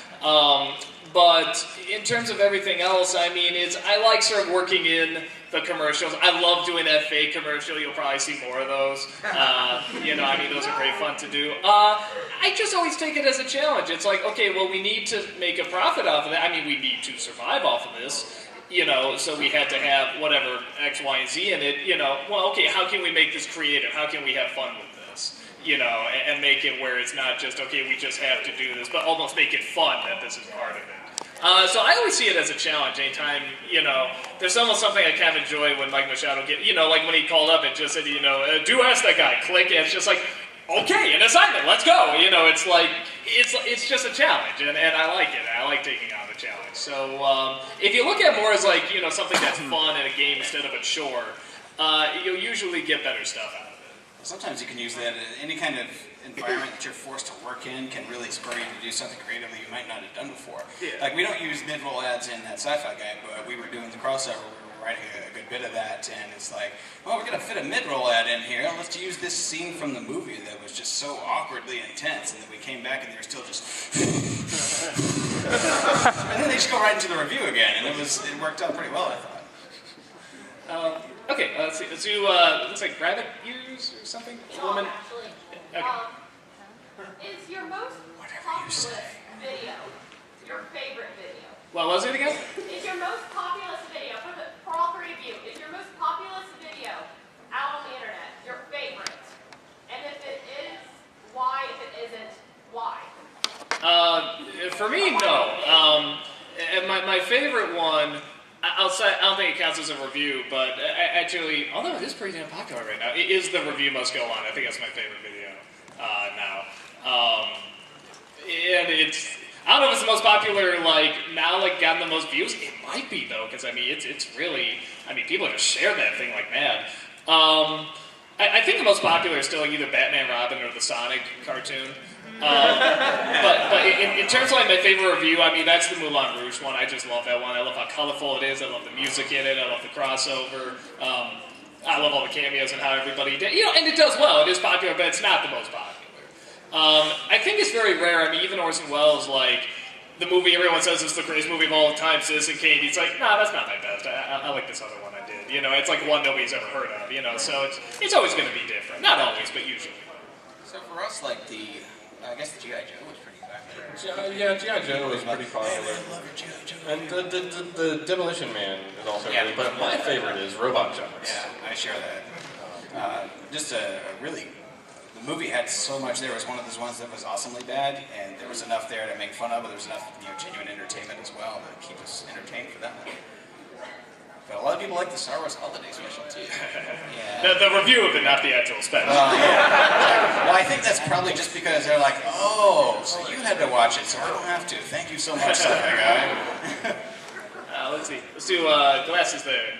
But in terms of everything else, I mean, I like sort of working in the commercials. I love doing that fake commercial. You'll probably see more of those. I mean, those are great fun to do. I just always take it as a challenge. It's like, okay, well, we need to make a profit off of that. I mean, we need to survive off of this, so we had to have whatever X, Y, and Z in it, well, okay, how can we make this creative? How can we have fun with this? And make it where it's not just, okay, we just have to do this, but almost make it fun that this is part of it. So I always see it as a challenge anytime, there's almost something I kind of enjoy when Mike Machado like when he called up and just said, do ask that guy, click, and it's just like, okay, an assignment, let's go. It's like, it's just a challenge, and I like it. I like taking on the challenge. So if you look at it more as like, something that's fun in a game instead of a chore, you'll usually get better stuff out of it. Sometimes you can use that. Any kind of environment that you're forced to work in can really spur you to do something creatively you might not have done before. Yeah. Like, we don't use mid-roll ads in ThatSciFiGuy, but we were doing the crossover. We were writing a good bit of that, and it's like, well, we're going to fit a mid-roll ad in here. Let's use this scene from the movie that was just so awkwardly intense, and then we came back and they were still just... and then they just go right into the review again, and it worked out pretty well, I thought. Okay, let's see. Let's do, looks like rabbit ears or something? Woman? Actually, Okay. is your most populous video your favorite video? What was it again? Is your most populous video, for all three of you, is your most populous video out on the internet your favorite? And if it is, why? If it isn't, why? For me, no. And my favorite one, I don't think it counts as a review, but actually, although it is pretty damn popular right now, it is the review must go on. I think that's my favorite video now. And I don't know if it's the most popular, gotten the most views. It might be, though, because, I mean, it's really, people just share that thing like mad. I think the most popular is still either Batman Robin or the Sonic cartoon. But in terms of my favorite review, that's the Moulin Rouge one. I just love that one. I love how colorful it is. I love the music in it. I love the crossover. I love all the cameos and how everybody did. And it does well. It is popular, but it's not the most popular. I think it's very rare. Even Orson Welles, the movie everyone says is the greatest movie of all time, Citizen Kane. He's like, nah, that's not my best. I like this other one I did. It's like one nobody's ever heard of. So it's always going to be different. Not always, but usually. So for us, I guess the G.I. Joe was pretty popular. Yeah, G.I. Joe was pretty popular. And the Demolition Man is also really, but my favorite is Robot Jones. Yeah, I share that. The movie had so much there. It was one of those ones that was awesomely bad, and there was enough there to make fun of, but there was enough genuine entertainment as well to keep us entertained for that one. But a lot of people like the Star Wars Holiday Special, too. Yeah. The review of it, not the actual special. Well, I think that's probably just because they're like, oh, so you had to watch it, so I don't have to. Thank you so much, Sci-Fi Guy. Let's see. Let's do glasses there.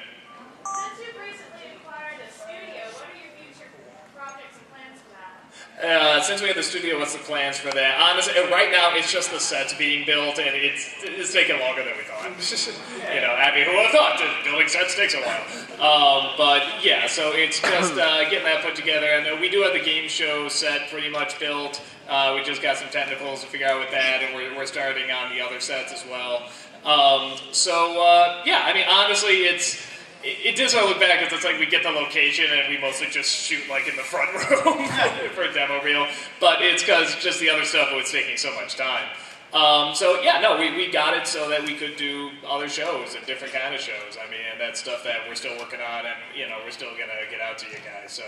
Since you've recently acquired a studio, what are your future projects and plans for that? Since we have the studio, what's the plans for that? Honestly, right now it's just the sets being built, and it's taking longer than we thought. I mean, who would have thought that building sets takes a while? But yeah, so it's just getting that put together, and we do have the game show set pretty much built. We just got some technicals to figure out with that, and we're starting on the other sets as well. Yeah, I mean, honestly, it does when I look back, because it's like we get the location and we mostly just shoot like in the front room for a demo reel, but it's because just the other stuff was taking so much time. Yeah, no, we got it so that we could do other shows and different kind of shows. I mean, and that's stuff that we're still working on, and we're still gonna get out to you guys. So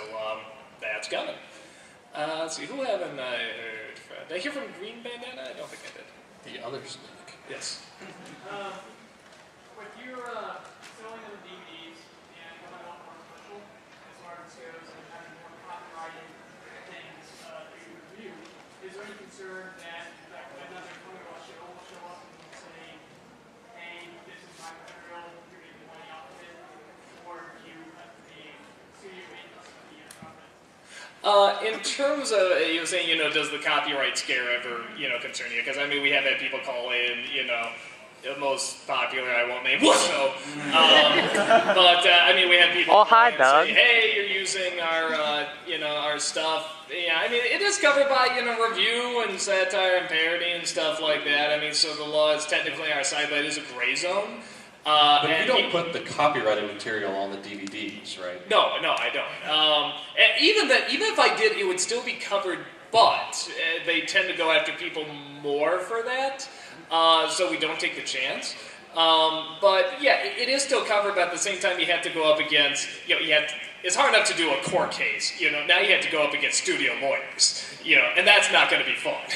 that's coming. Let's see, who haven't I heard from? Did I hear from Green Bandana? I don't think I did. The other snake. Yes. With your selling of the DVDs and going a lot more special as far as goes and having more copyrighted things for you to review, is there any concern that another photo will show up and say, hey, this is my material, you're getting money off of it, or do you have the studio agents be confident? In terms of, you were saying, does the copyright scare ever, concern you? Because, I mean, we have had people call in, the most popular, I won't name the show. I mean, we have people say, hey, you're using our, our stuff. Yeah, I mean, it is covered by, review and satire and parody and stuff like that. I mean, so the law is technically on our side, but it is a gray zone. But you don't put the copyrighted material on the DVDs, right? No, I don't. And even if I did, it would still be covered, but they tend to go after people more for that, so we don't take the chance. But yeah, it is still covered, but at the same time you have to go up against, it's hard enough to do a court case, now you have to go up against studio lawyers, and that's not going to be fun,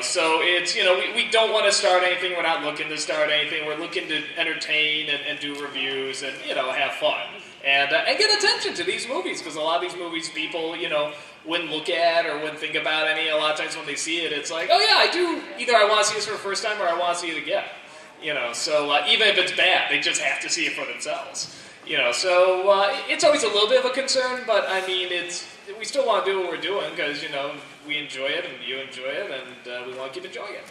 so it's, we don't want to start anything, we're not looking to start anything, we're looking to entertain and do reviews and, have fun, and get attention to these movies, because a lot of these movies people, wouldn't look at or wouldn't think about any, a lot of times when they see it, it's like, oh yeah, I do, either I want to see this for the first time or I want to see it again, so even if it's bad, they just have to see it for themselves. So it's always a little bit of a concern, but I mean, we still want to do what we're doing because, we enjoy it and you enjoy it and we want to keep enjoying it.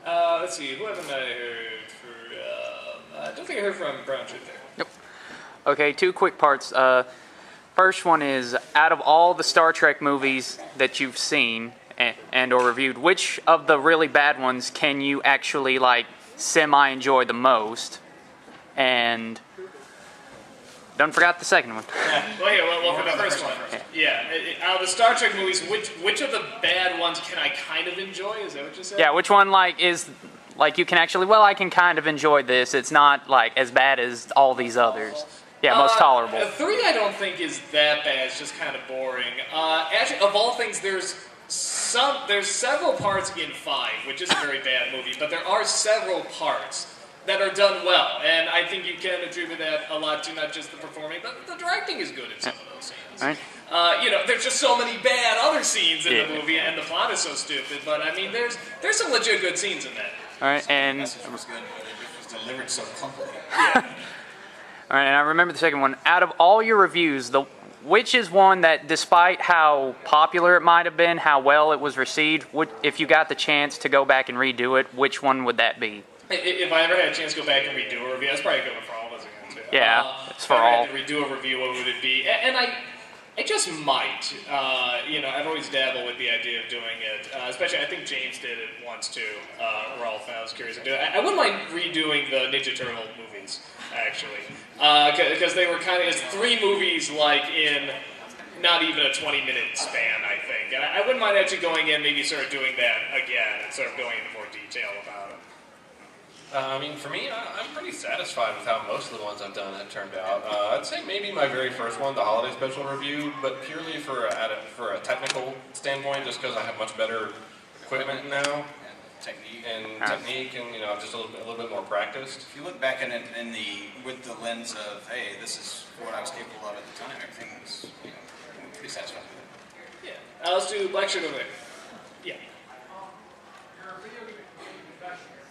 Let's see, who haven't I heard for, I don't think I heard from Brown Truth there. Nope. Okay, two quick parts. First one is, out of all the Star Trek movies that you've seen and or reviewed, which of the really bad ones can you actually, like, semi-enjoy the most? And don't forget the second one. Yeah. Well, for the first one. Yeah. Out of the Star Trek movies, which of the bad ones can I kind of enjoy? Is that what you said? Yeah, which one, is, you can actually, I can kind of enjoy this. It's not, as bad as all these others. Yeah, most tolerable. 3 I don't think is that bad. It's just kind of boring. Actually, of all things, there's several parts in 5, which is a very bad movie, but there are several parts that are done well, and I think you can attribute that a lot to not just the performing, but the directing is good in some of those scenes. Right. There's just so many bad other scenes in the movie, and the plot is so stupid, but I mean, there's some legit good scenes in that. All right, and... The message was good, but it was delivered so clunkily. Yeah. All right, and I remember the second one. Out of all your reviews, which is one that, despite how popular it might have been, how well it was received, if you got the chance to go back and redo it, which one would that be? If I ever had a chance to go back and redo a review, that's probably going for all of us again, too. Yeah, it's for all. If I had to redo a review, what would it be? And I just might. I've always dabbled with the idea of doing it, especially I think James did it once, too. Rolf, I was curious to do it. I wouldn't mind redoing the Ninja Turtle movies, actually. Because they were it's 3 movies, in not even a 20-minute span, I think. And I wouldn't mind actually going in, maybe sort of doing that again, and sort of going into more detail about it. I mean, for me, I'm pretty satisfied with how most of the ones I've done have turned out. I'd say maybe my very first one, the Holiday Special review, but purely for a technical standpoint, just because I have much better equipment now. Technique and just a little bit more practiced. If you look back with the lens of, hey, this is what I was capable of at the time, everything was pretty satisfying with it. Yeah. Let's do Black Sugar over there. Yeah. Your video game confessions.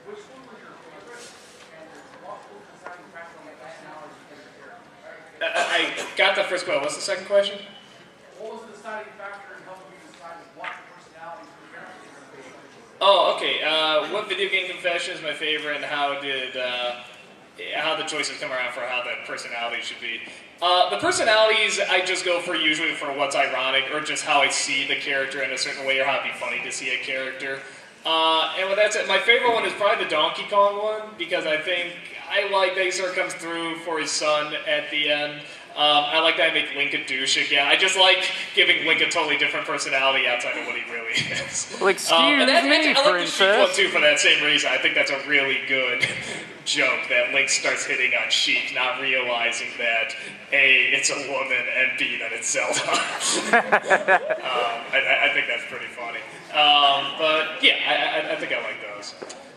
Which one was your favorite? And what was the deciding factor on the personality you think? I got the first question. What's the second question? What was the deciding factor in helping you decide what the personalities of the characters are going to be? Oh, okay. What video game confession is my favorite, and how the choices come around for how the personality should be? The personalities I just go for usually for what's ironic, or just how I see the character in a certain way, or how it'd be funny to see a character. And with that said, my favorite one is probably the Donkey Kong one, because I think I like that he sort of comes through for his son at the end. I like that I make Link a douche again. I just like giving Link a totally different personality outside of what he really is. Well, excuse me, I like the princess. Sheik one too for that same reason. I think that's a really good joke that Link starts hitting on Sheik, not realizing that A, it's a woman, and B, that it's Zelda. I think that's pretty funny. But yeah, I think I like those.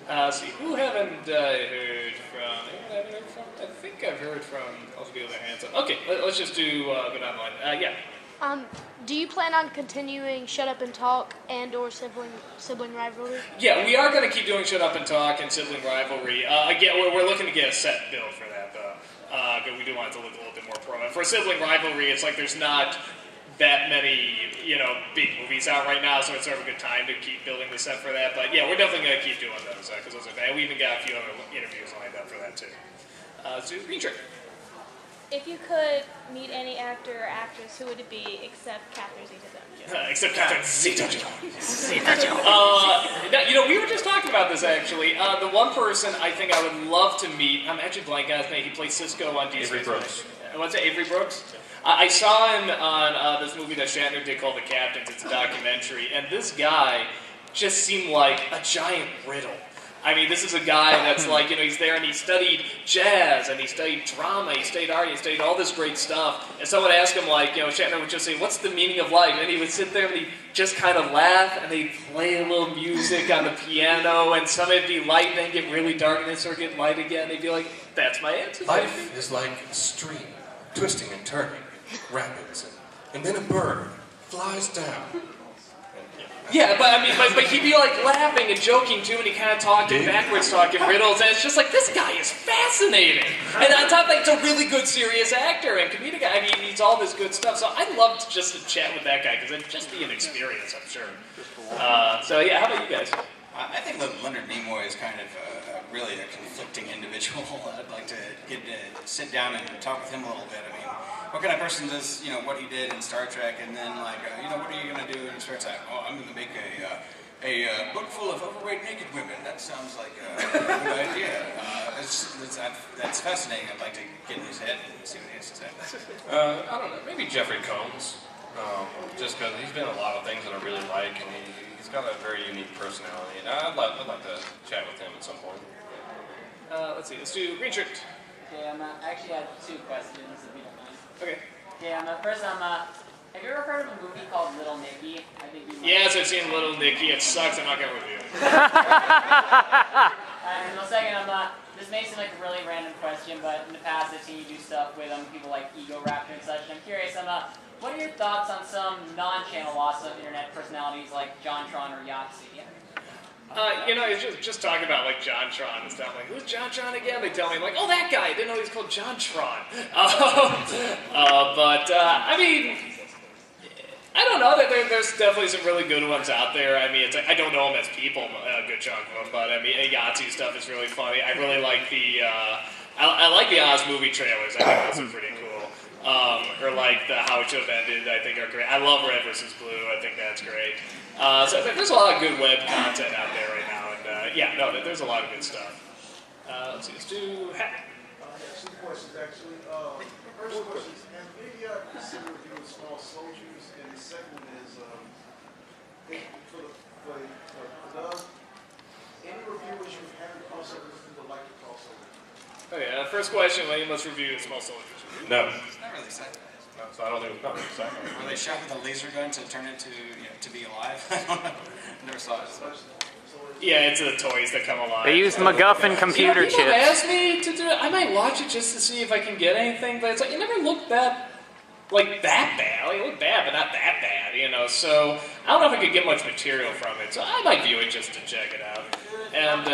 Let's see, who haven't I heard from? I think I've heard from all the people with their hands up. Okay, let's just do go down the line. Yeah. Do you plan on continuing Shut Up and Talk and/or sibling rivalry? Yeah, we are going to keep doing Shut Up and Talk and sibling rivalry. Again, we're looking to get a set build for that though, because we do want it to look a little bit more pro. For sibling rivalry, it's like there's not that many, big movies out right now, so it's sort of a good time to keep building the set for that. But yeah, we're definitely going to keep doing those, because those are bad. We even got a few other interviews lined up for that too. So, Green Trick. If you could meet any actor or actress, who would it be except Catherine Zeta-Jones? Except Catherine Zeta-Jones. We were just talking about this actually. The one person I think I would love to meet, I'm actually blanking on his name, he plays Cisco on DC. Avery Brooks. What's it, Avery Brooks? I saw him on this movie that Shatner did called The Captains. It's a documentary, and this guy just seemed like a giant riddle. I mean, this is a guy that's like, he's there and he studied jazz and he studied drama, he studied art, he studied all this great stuff. And someone would ask him, like, Shatner would just say, "What's the meaning of life?" And he would sit there and he'd just kind of laugh and they'd play a little music on the piano and some it'd be light and then get really dark and then sort of get light again. They'd be like, "That's my answer." Life is like a stream, twisting and turning, rapids, and then a bird flies down. Yeah, but he'd be like laughing and joking too, and he kind of talking backwards, talking riddles, and it's just like, this guy is fascinating. And on top of that, he's a really good serious actor and comedic guy. I mean, he's all this good stuff. So I'd love to just chat with that guy, because it'd just be an experience, I'm sure. So yeah, how about you guys? I think that Leonard Nimoy is kind of really a conflicting individual. I'd like to get to sit down and talk with him a little bit. I mean, what kind of person does, what he did in Star Trek, and then what are you going to do in Star Trek? Oh, I'm going to make a book full of overweight naked women. That sounds like a good idea. That's fascinating. I'd like to get in his head and see what he has to say. I don't know, maybe Jeffrey Combs, just because he's been in a lot of things that I really like, and he's got a very unique personality, and I'd like to chat with him at some point. Let's see, let's do Green Shirt. Okay, I actually had two questions, if you don't mind. Okay. Okay, first, have you ever heard of a movie called Little Nicky? I think you might. Yes, I've seen Little Nicky. It sucks. I'm not going to review it. And the second, this may seem like a really random question, but in the past I've seen you do stuff with people like Ego Raptor and such, and I'm curious, what are your thoughts on some non-channel awesome internet personalities like JonTron or Yahtzee? It's just talking about like JonTron and stuff. Like, who's JonTron again? They tell me, like, oh, that guy. I didn't know he was called JonTron. I mean, I don't know. There's definitely some really good ones out there. I mean, it's like, I don't know them as people, a good chunk of them, but I mean, Yahtzee stuff is really funny. I really like the I like the Oz movie trailers. I think those are pretty cool. Or like the How It Should Have Ended, I think are great. I love Red vs. Blue. I think that's great. So there's a lot of good web content out there right now, and there's a lot of good stuff. Let's see, let's do Hat. Two questions actually. First question is, have any considered reviewing Small Soldiers? And the second one is, for Doug, any reviewers you've had crossovers who would like to crossover? Okay, first question, when you must review Small Soldiers? No. It's not really sci-fi. No, so I don't think it's not really sci-fi. Were they shot with a laser gun to turn it to be alive? I don't know. Never saw it. Yeah, it's the toys that come alive. They used MacGuffin computer chips. People have asked me to do it. I might watch it just to see if I can get anything, but it's like, it never looked that bad. Like, it looked bad, but not that bad, So I don't know if I could get much material from it. So I might view it just to check it out. And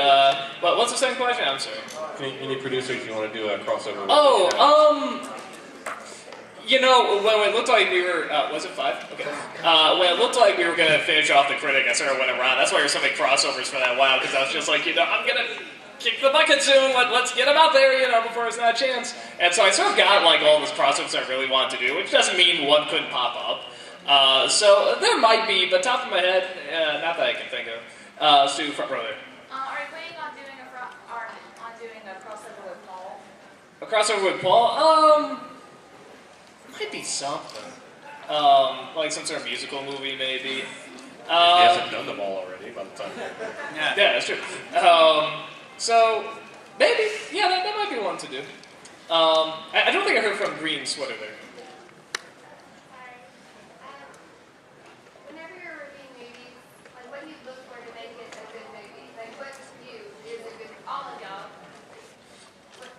what's the second question? I'm sorry. Any producers you want to do a crossover with? You know, when it looked like we were, was it 5? Okay. When it looked like we were going to finish off the critic, I sort of went around. That's why there were so many crossovers for that while, because I was just like, I'm going to kick the bucket soon. Let's get them out there, before it's not a chance. And so I sort of got, all those crossovers I really wanted to do, which doesn't mean one couldn't pop up. So there might be, but top of my head, not that I can think of. Stu, front row there. Are you planning on doing a crossover with Paul? A crossover with Paul? Might be something. Like some sort of musical movie, maybe. He hasn't done them all already by the time. Yeah, that's true. So, maybe. Yeah, that might be one to do. I don't think I heard from Green Sweater there. Whenever you're reviewing movies, what do you look for to make it a good movie? What to you is a good, all of y'all? Because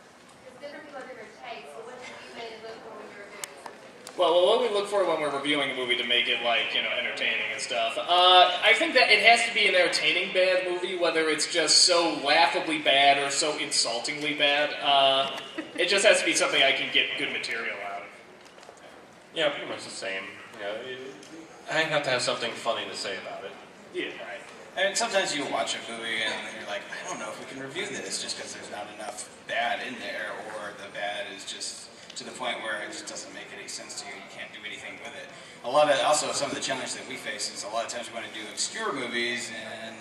different people have different tastes, so what do you mainly look for when you're reviewing something? Well, what we look for when we're reviewing a movie to make it, entertaining and stuff. I think that it has to be an entertaining bad movie, whether it's just so laughably bad or so insultingly bad. It just has to be something I can get good material out of. Yeah, pretty much the same. I have to have something funny to say about it. Yeah, right. And sometimes you watch a movie and you're like, I don't know if we can review this just because there's not enough bad in there, or the bad is just to the point where it just doesn't make any sense to you. You can't do anything with it. Also some of the challenge that we face is a lot of times we want to do obscure movies, and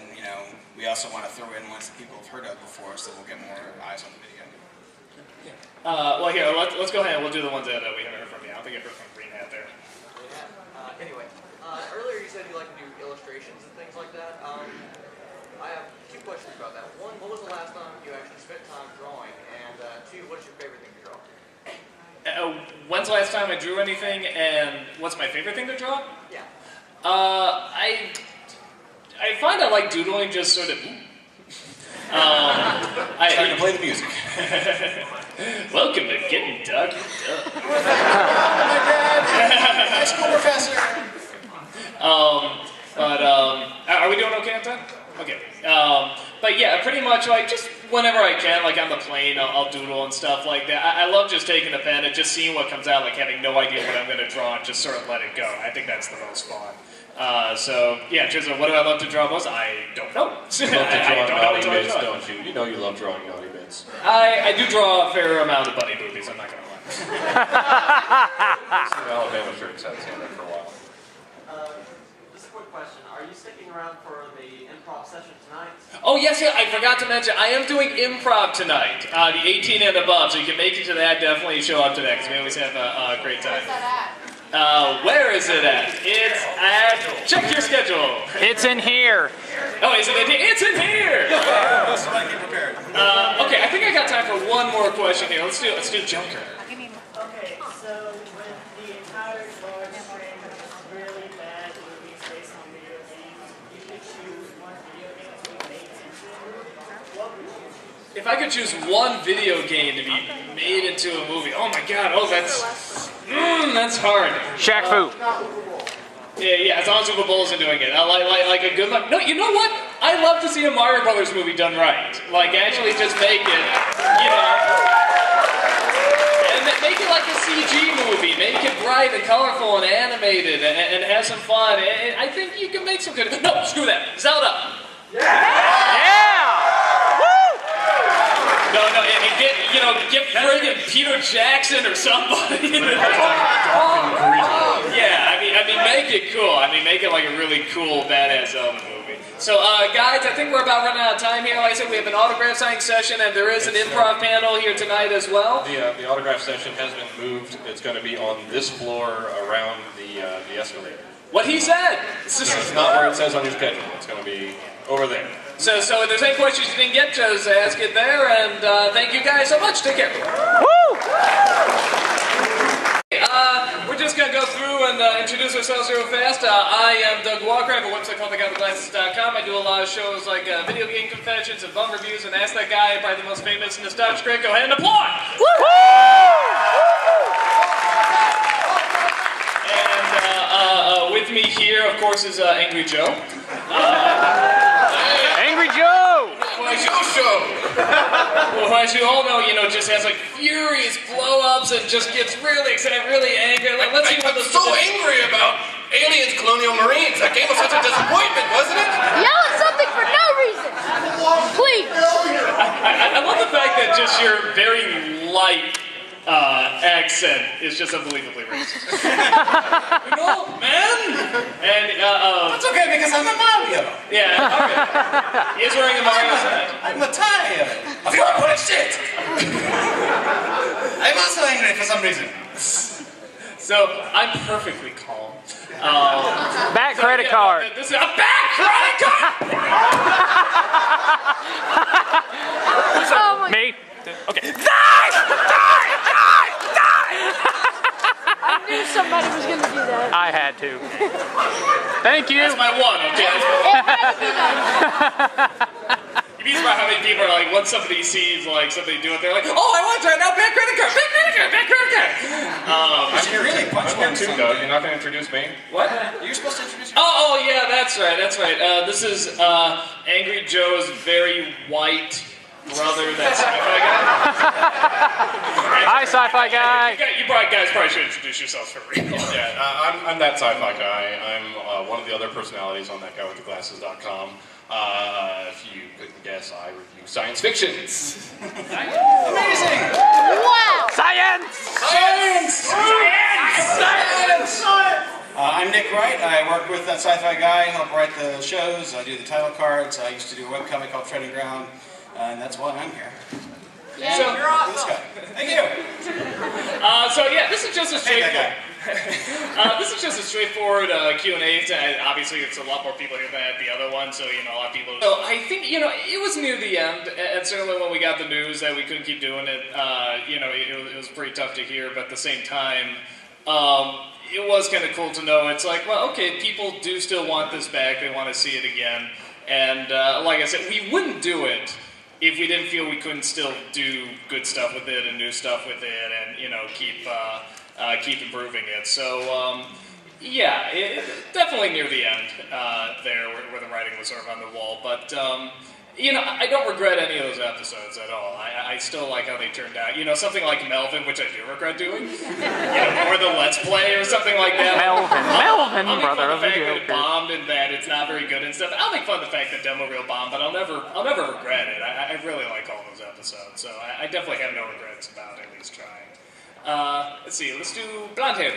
we also want to throw in ones that people have heard of before, so we'll get more eyes on the video. Here, let's go ahead and we'll do the ones that we haven't heard from you. I don't think I heard from Green Hat there. Anyway, earlier you said you like to do illustrations and things like that. I have 2 questions about that. 1, what was the last time you actually spent time drawing? And 2, what's your favorite thing to draw? When's the last time I drew anything, and what's my favorite thing to draw? Yeah. I find I like doodling just sort of... Trying to play the music. Welcome to Getting Dark and Dumb. Oh my God! High school professor! Are we doing okay on time? Okay. But yeah, pretty much just whenever I can, on the plane, I'll doodle and stuff like that. I love just taking a pen and just seeing what comes out, having no idea what I'm going to draw and just sort of let it go. I think that's the most fun. In terms of what do I love to draw most, I don't know. You love to draw naughty bits, don't you? You know you love drawing naughty bits. I do draw a fair amount of bunny boobies, I'm not going to lie. Some Alabama shirts had seen that for a while. Just a quick question. Are you sticking around for the improv session tonight? Oh, yes, I forgot to mention, I am doing improv tonight, the 18 and above, so you can make it to that, definitely show up to that, because we always have a great time. Where's that Where is it at? It's at, check your schedule. It's in here. Oh, is it in here? It's in here! Somebody get prepared. Okay, I think I got time for one more question here. Let's do Joker. Okay, so with the entire large string of really bad movies based on video games, you could choose one video game to be made into. What would you choose? If I could choose one video game to be made into a movie, oh my God, that's hard. Shaq Fu. Yeah, as long as Super Bowl isn't doing it. I like a good luck. No, you know what? I love to see a Mario Brothers movie done right. Actually just make it, and make it like a CG movie. Make it bright and colorful and animated and have some fun. And I think you can make some good... No, screw that. Zelda. No, get friggin' Peter Jackson or somebody. Make it cool. Make it like a really cool, badass Zelda movie. So, guys, I think we're about running out of time here. Like I said, we have an autograph signing session, and there is an improv panel here tonight as well. The autograph session has been moved. It's going to be on this floor around the escalator. What he said! It's not where it says on your schedule. It's going to be over there. So if there's any questions you didn't get, just ask it there, and thank you guys so much. Take care. Woo! We're just going to go through and introduce ourselves real fast. I am Doug Walker. I have a website called TheGuyWithGlasses.com. I do a lot of shows like Video Game Confessions and Bum Reviews and Ask That Guy, probably the most famous Nostalgia Critic. Go ahead and applaud! And with me here, of course, is Angry Joe. Angry Joe! Show! who, as you all know, just has like furious blow-ups and just gets really excited, really angry. Like, let's see what I'm so angry about aliens, colonial marines. That game was such a disappointment, wasn't it? Yell at something for no reason. Please. I love the fact that just your very light accent is just unbelievably racist. No, man! And, That's okay because I'm a Mario. Yeah, okay. He is wearing a Mario hat. I'm a tire. I feel like what shit. I'm also angry for some reason. So, I'm perfectly calm. Back credit card. This is a back credit card! Oh my Me? Okay. I knew somebody was going to do that. I had to. Thank you. That's my one, okay? It had to be that. You'd be surprised how many people are like, once somebody sees like somebody do it, they're like, oh, I want to try now, back credit card, back credit card, back credit card. You should really punch one too, Doug. You're not going to introduce me? What? You're supposed to introduce Oh, yeah, that's right, that's right. This is Angry Joe's very white brother, that's Sci-Fi Guy. Hi, Sci-Fi Guy. You guys probably should introduce yourselves for real. Yeah, I'm that Sci-Fi Guy. I'm one of the other personalities on thatguywiththeglasses.com. If you couldn't guess, I review science fiction. Amazing! Wow! Science! Science! Science! Science! I'm Nick Wright. I work with that Sci-Fi Guy, help write the shows, I do the title cards. I used to do a webcomic called Treading Ground, and that's why I'm here. Yeah. So, You're awesome. This guy. Thank you. So yeah, this is just a straightforward. This is just a straightforward Q&A. Obviously, it's a lot more people here than at the other one, so a lot of people. So I think it was near the end, and certainly when we got the news that we couldn't keep doing it, it was pretty tough to hear. But at the same time, it was kind of cool to know. It's like, well, okay, people do still want this back. They want to see it again, and like I said, we wouldn't do it if we didn't feel we couldn't still do good stuff with it and new stuff with it, and keep improving it. So yeah, definitely near the end there, where the writing was sort of on the wall. But I don't regret any of those episodes at all. I still like how they turned out. Something like Melvin, which I do regret doing, or the Let's Play or something like that. Melvin, I'll brother make of fun the of the fact that Joker. it bombed and that it's not very good and stuff. I'll make fun of the fact that Demo Reel bombed, but I'll never regret it. I really like all those episodes, so I definitely have no regrets about at least trying. Let's see, let's do blonde hair.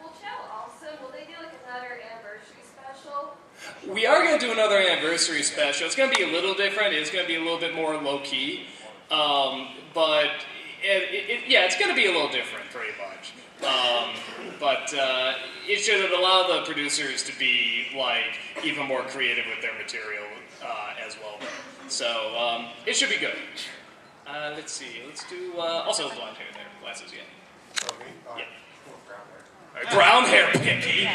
Will Joe also, will they do like another anniversary special? We are going to do another anniversary special. It's going to be a little different. It's going to be a little bit more low-key. But, it's going to be a little different, pretty much. But it should allow the producers to be, even more creative with their material as well. So, it should be good. Let's see. Let's do, also blonde hair there. Glasses, yeah. Yeah. All right, brown hair, picky.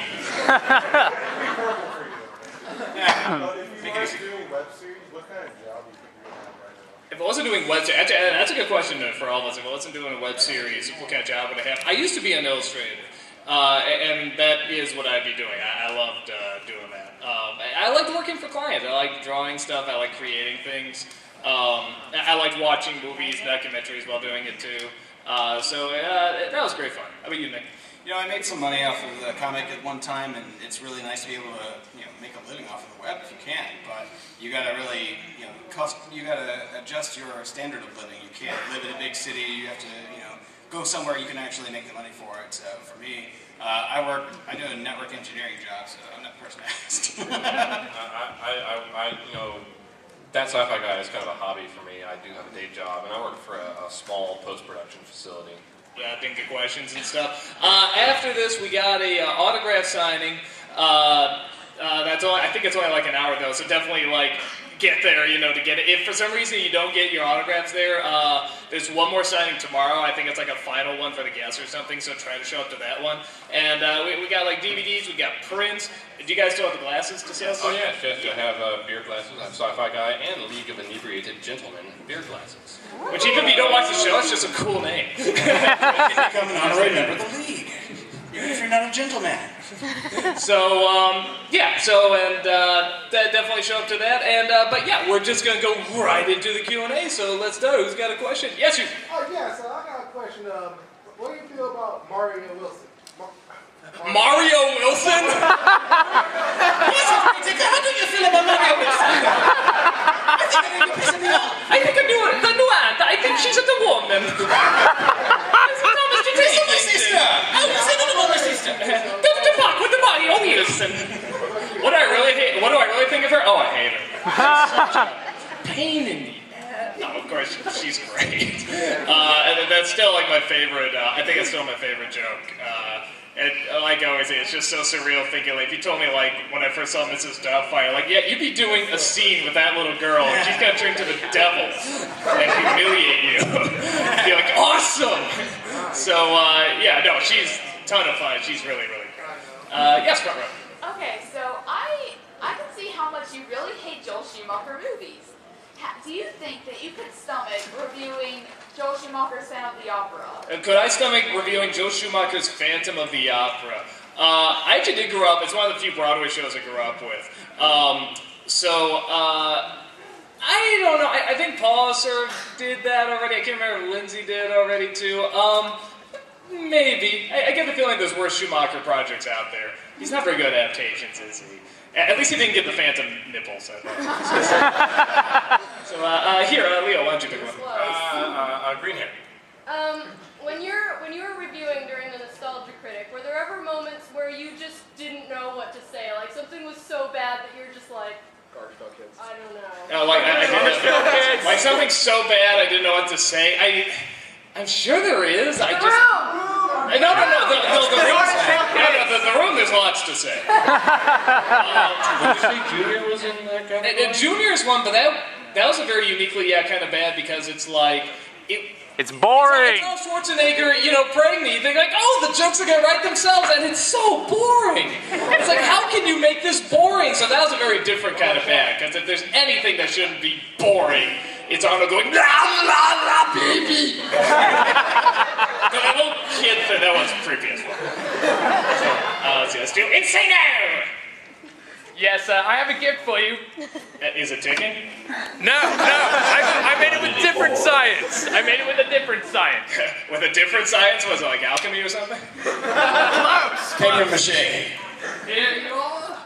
If you weren't doing web series, what kind of job do you think you're going to have right now? If I wasn't doing web series, that's a good question for all of us. If I wasn't doing a web series, what kind of job would I have? I used to be an illustrator, and that is what I'd be doing. I loved doing that. I liked working for clients. I liked drawing stuff. I liked creating things. I liked watching movies, documentaries while doing it too. So that was great fun. How about you, Nick? I made some money off of the comic at one time, and it's really nice to be able to, make a living off of the web if you can. But you got to really, you got to adjust your standard of living. You can't live in a big city. You have to, go somewhere you can actually make the money for it. So for me, I do a network engineering job, so I'm that person asked. That Sci-Fi Guy is kind of a hobby for me. I do have a day job, and I work for a small post-production facility. Think the questions and stuff. After this, we got a autograph signing. I think it's only like an hour though, so definitely get there, to get it. If for some reason you don't get your autographs there, there's one more signing tomorrow. I think it's like a final one for the guests or something, so try to show up to that one. And we got DVDs, we got prints. Do you guys still have the glasses to sell? Oh yes, I have beer glasses. I have Sci-Fi Guy and League of Inebriated Gentlemen beer glasses. Which even if you don't watch the show, it's just a cool name. You can become an honorary member of the League, even if you're not a gentleman. So, yeah, so, and definitely show up to that. And, but yeah, we're just going to go right into the Q&A. So let's know who's got a question. Yes, you. Oh, yeah, so I got a question. What do you feel about Mario Wilson? Mario Wilson? How do you feel about Mario Wilson? I think I knew it. The new aunt. I think she's a the woman. My sister. I was saying my sister. The fuck with the Mario Wilson. What do I really think of her? Oh, I hate her. Such a pain in the ass. No, of course she's great. And that's still like my favorite. I think it's still my favorite joke. And like I always say, it's just so surreal thinking, like, if you told me, like, when I first saw Mrs. Doubtfire, like, yeah, you'd be doing a scene with that little girl, and she's gonna turn to the devil and humiliate you. Be like, awesome! So, yeah, no, she's a ton of fun. She's really, really great. Yes, front row. Okay, so I can see how much you really hate Joel Schumacher movies. Do you think that you could stomach reviewing Joel Schumacher's Phantom of the Opera? Could I stomach reviewing Joel Schumacher's Phantom of the Opera? I actually did grow up. It's one of the few Broadway shows I grew up with. I don't know. I think Paul sort of did that already. I can't remember if Lindsay did already too. Maybe. I get the feeling there's worse Schumacher projects out there. He's not very good at adaptations, is he? At least he didn't get the Phantom nipples, I thought. So, here, Leo, why don't you pick one? Green hair. When you were reviewing during the Nostalgia Critic, were there ever moments where you just didn't know what to say? Like something was so bad that you're just like, Garbage Pail Kids. I don't know. Oh, like something so bad I didn't know what to say. I'm sure there is. The room, there's lots to say. Junior was in that kind of Junior's one, but that was a very uniquely, kind of bad because it's like... It's boring! It's like Schwarzenegger, praying me. You think like, oh, the jokes are going to write themselves, and it's so boring. It's like, how can you make this boring? So that was a very different kind of bad, because if there's anything that shouldn't be boring, it's Arnold going, la la la, baby! But I won't kid that was the previous one. So, let's do Insano! Yes, I have a gift for you. Is it ticking? No. I made it with different science. With a different science? Was it like alchemy or something? Close. Paper mache. Here you are.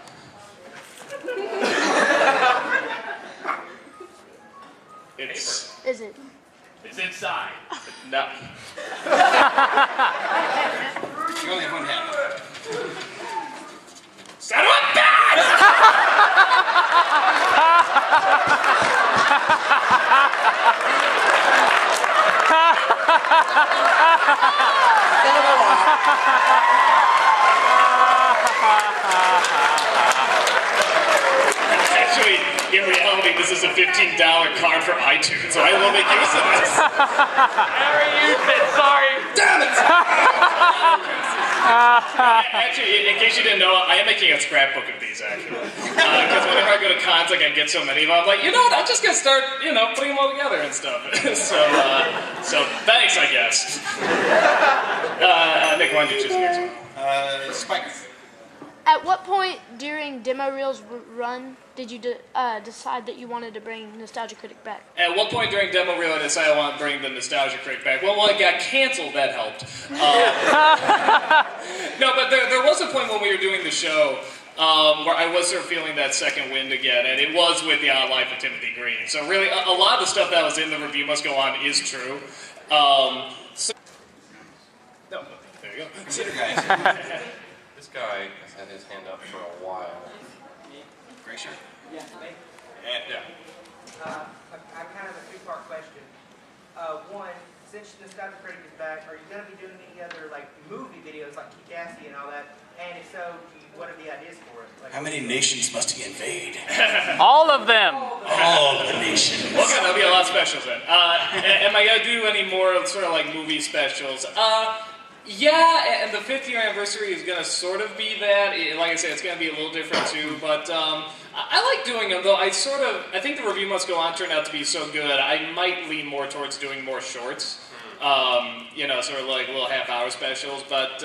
Is it? It's inside. No. You only have one hand. Son of a bitch! Actually, in reality, this is a $15 card for iTunes, so I will make use of this. I already used it, sorry. Damn it! Actually, in case you didn't know, I am making a scrapbook of these, actually. Because whenever I go to cons, like, I get so many of them, I'm like, you know what, I'm just going to start, putting them all together and stuff. So thanks, I guess. Nick, why don't you choose the next one? Spike. At what point during Demo Reel's run did you decide that you wanted to bring Nostalgia Critic back? At what point during Demo Reel I decided I want to bring the Nostalgia Critic back? Well, when it got canceled, that helped. No, but there was a point when we were doing the show where I was sort of feeling that second wind again, and it was with The Odd Life of Timothy Green. So really, a lot of the stuff that was in the review must go on is true. No, there you go. Consider, guys. This guy has had his hand up for a while. Great shirt. Yeah, me. Yeah. I kind of a two-part question. One, since Nostalgia Critic is back, are you going to be doing any other movie videos like Kick-Assy and all that? And if so, what are the ideas for it? How many nations must he invade? All of them. All of the nations. Okay, there'll be a lot of specials then. Am I gonna do any more sort of like movie specials? Yeah, and the 5th year anniversary is gonna sort of be that. Like I said, it's gonna be a little different too, but I like doing them though. I think the review must go on turned out to be so good. I might lean more towards doing more shorts. Sort of like little half-hour specials, but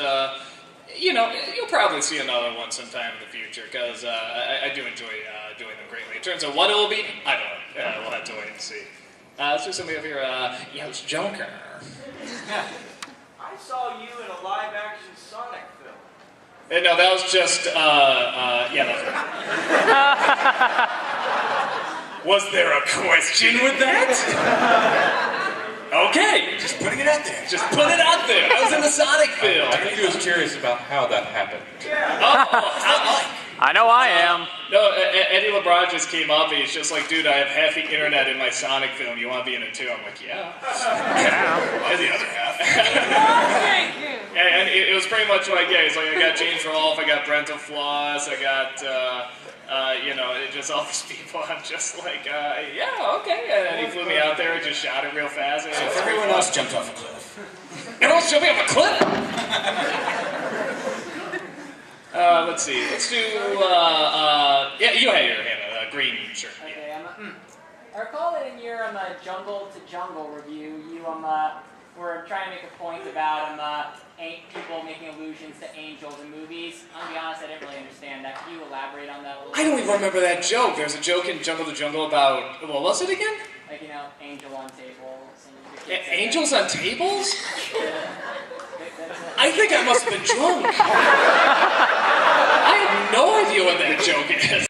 you know, you'll probably see another one sometime in the future because I do enjoy doing them greatly. In terms of what it will be, I don't know. We'll have to wait and see. Let's do somebody over here. Yeah, it's Joker. I saw you in a live-action Sonic film. No, that was just, yeah, that was Was there a question with that? Okay. Just putting it out there. Just put it out there. I was in the Sonic film. I think he was curious about how that happened. I know I am. No, Eddie LeBron just came up and he's just like, dude, I have half the internet in my Sonic film. You want to be in it too? I'm like, yeah. And the other half. And it was pretty much like, yeah, he's like, I got James Rolfe, I got Brenta Floss, I got, you know, just all these people. I'm just like, yeah, okay. And then he flew me out there and just shot it real fast. So if everyone else jumped off a cliff. Everyone else jumping off a cliff? Let's see. Let's do, yeah, you had your hand, green shirt. Okay, I recall that in your Jungle to Jungle review, you were trying to make a point about people making allusions to angels in movies. I'll be honest, I didn't really understand that. Can you elaborate on that a little bit? I don't even remember that joke. There's a joke in Jungle to Jungle about, what was it again? Like, you know, angel on tables. And Yeah, angels on tables? I think I must have been drunk. I have no idea what that joke is.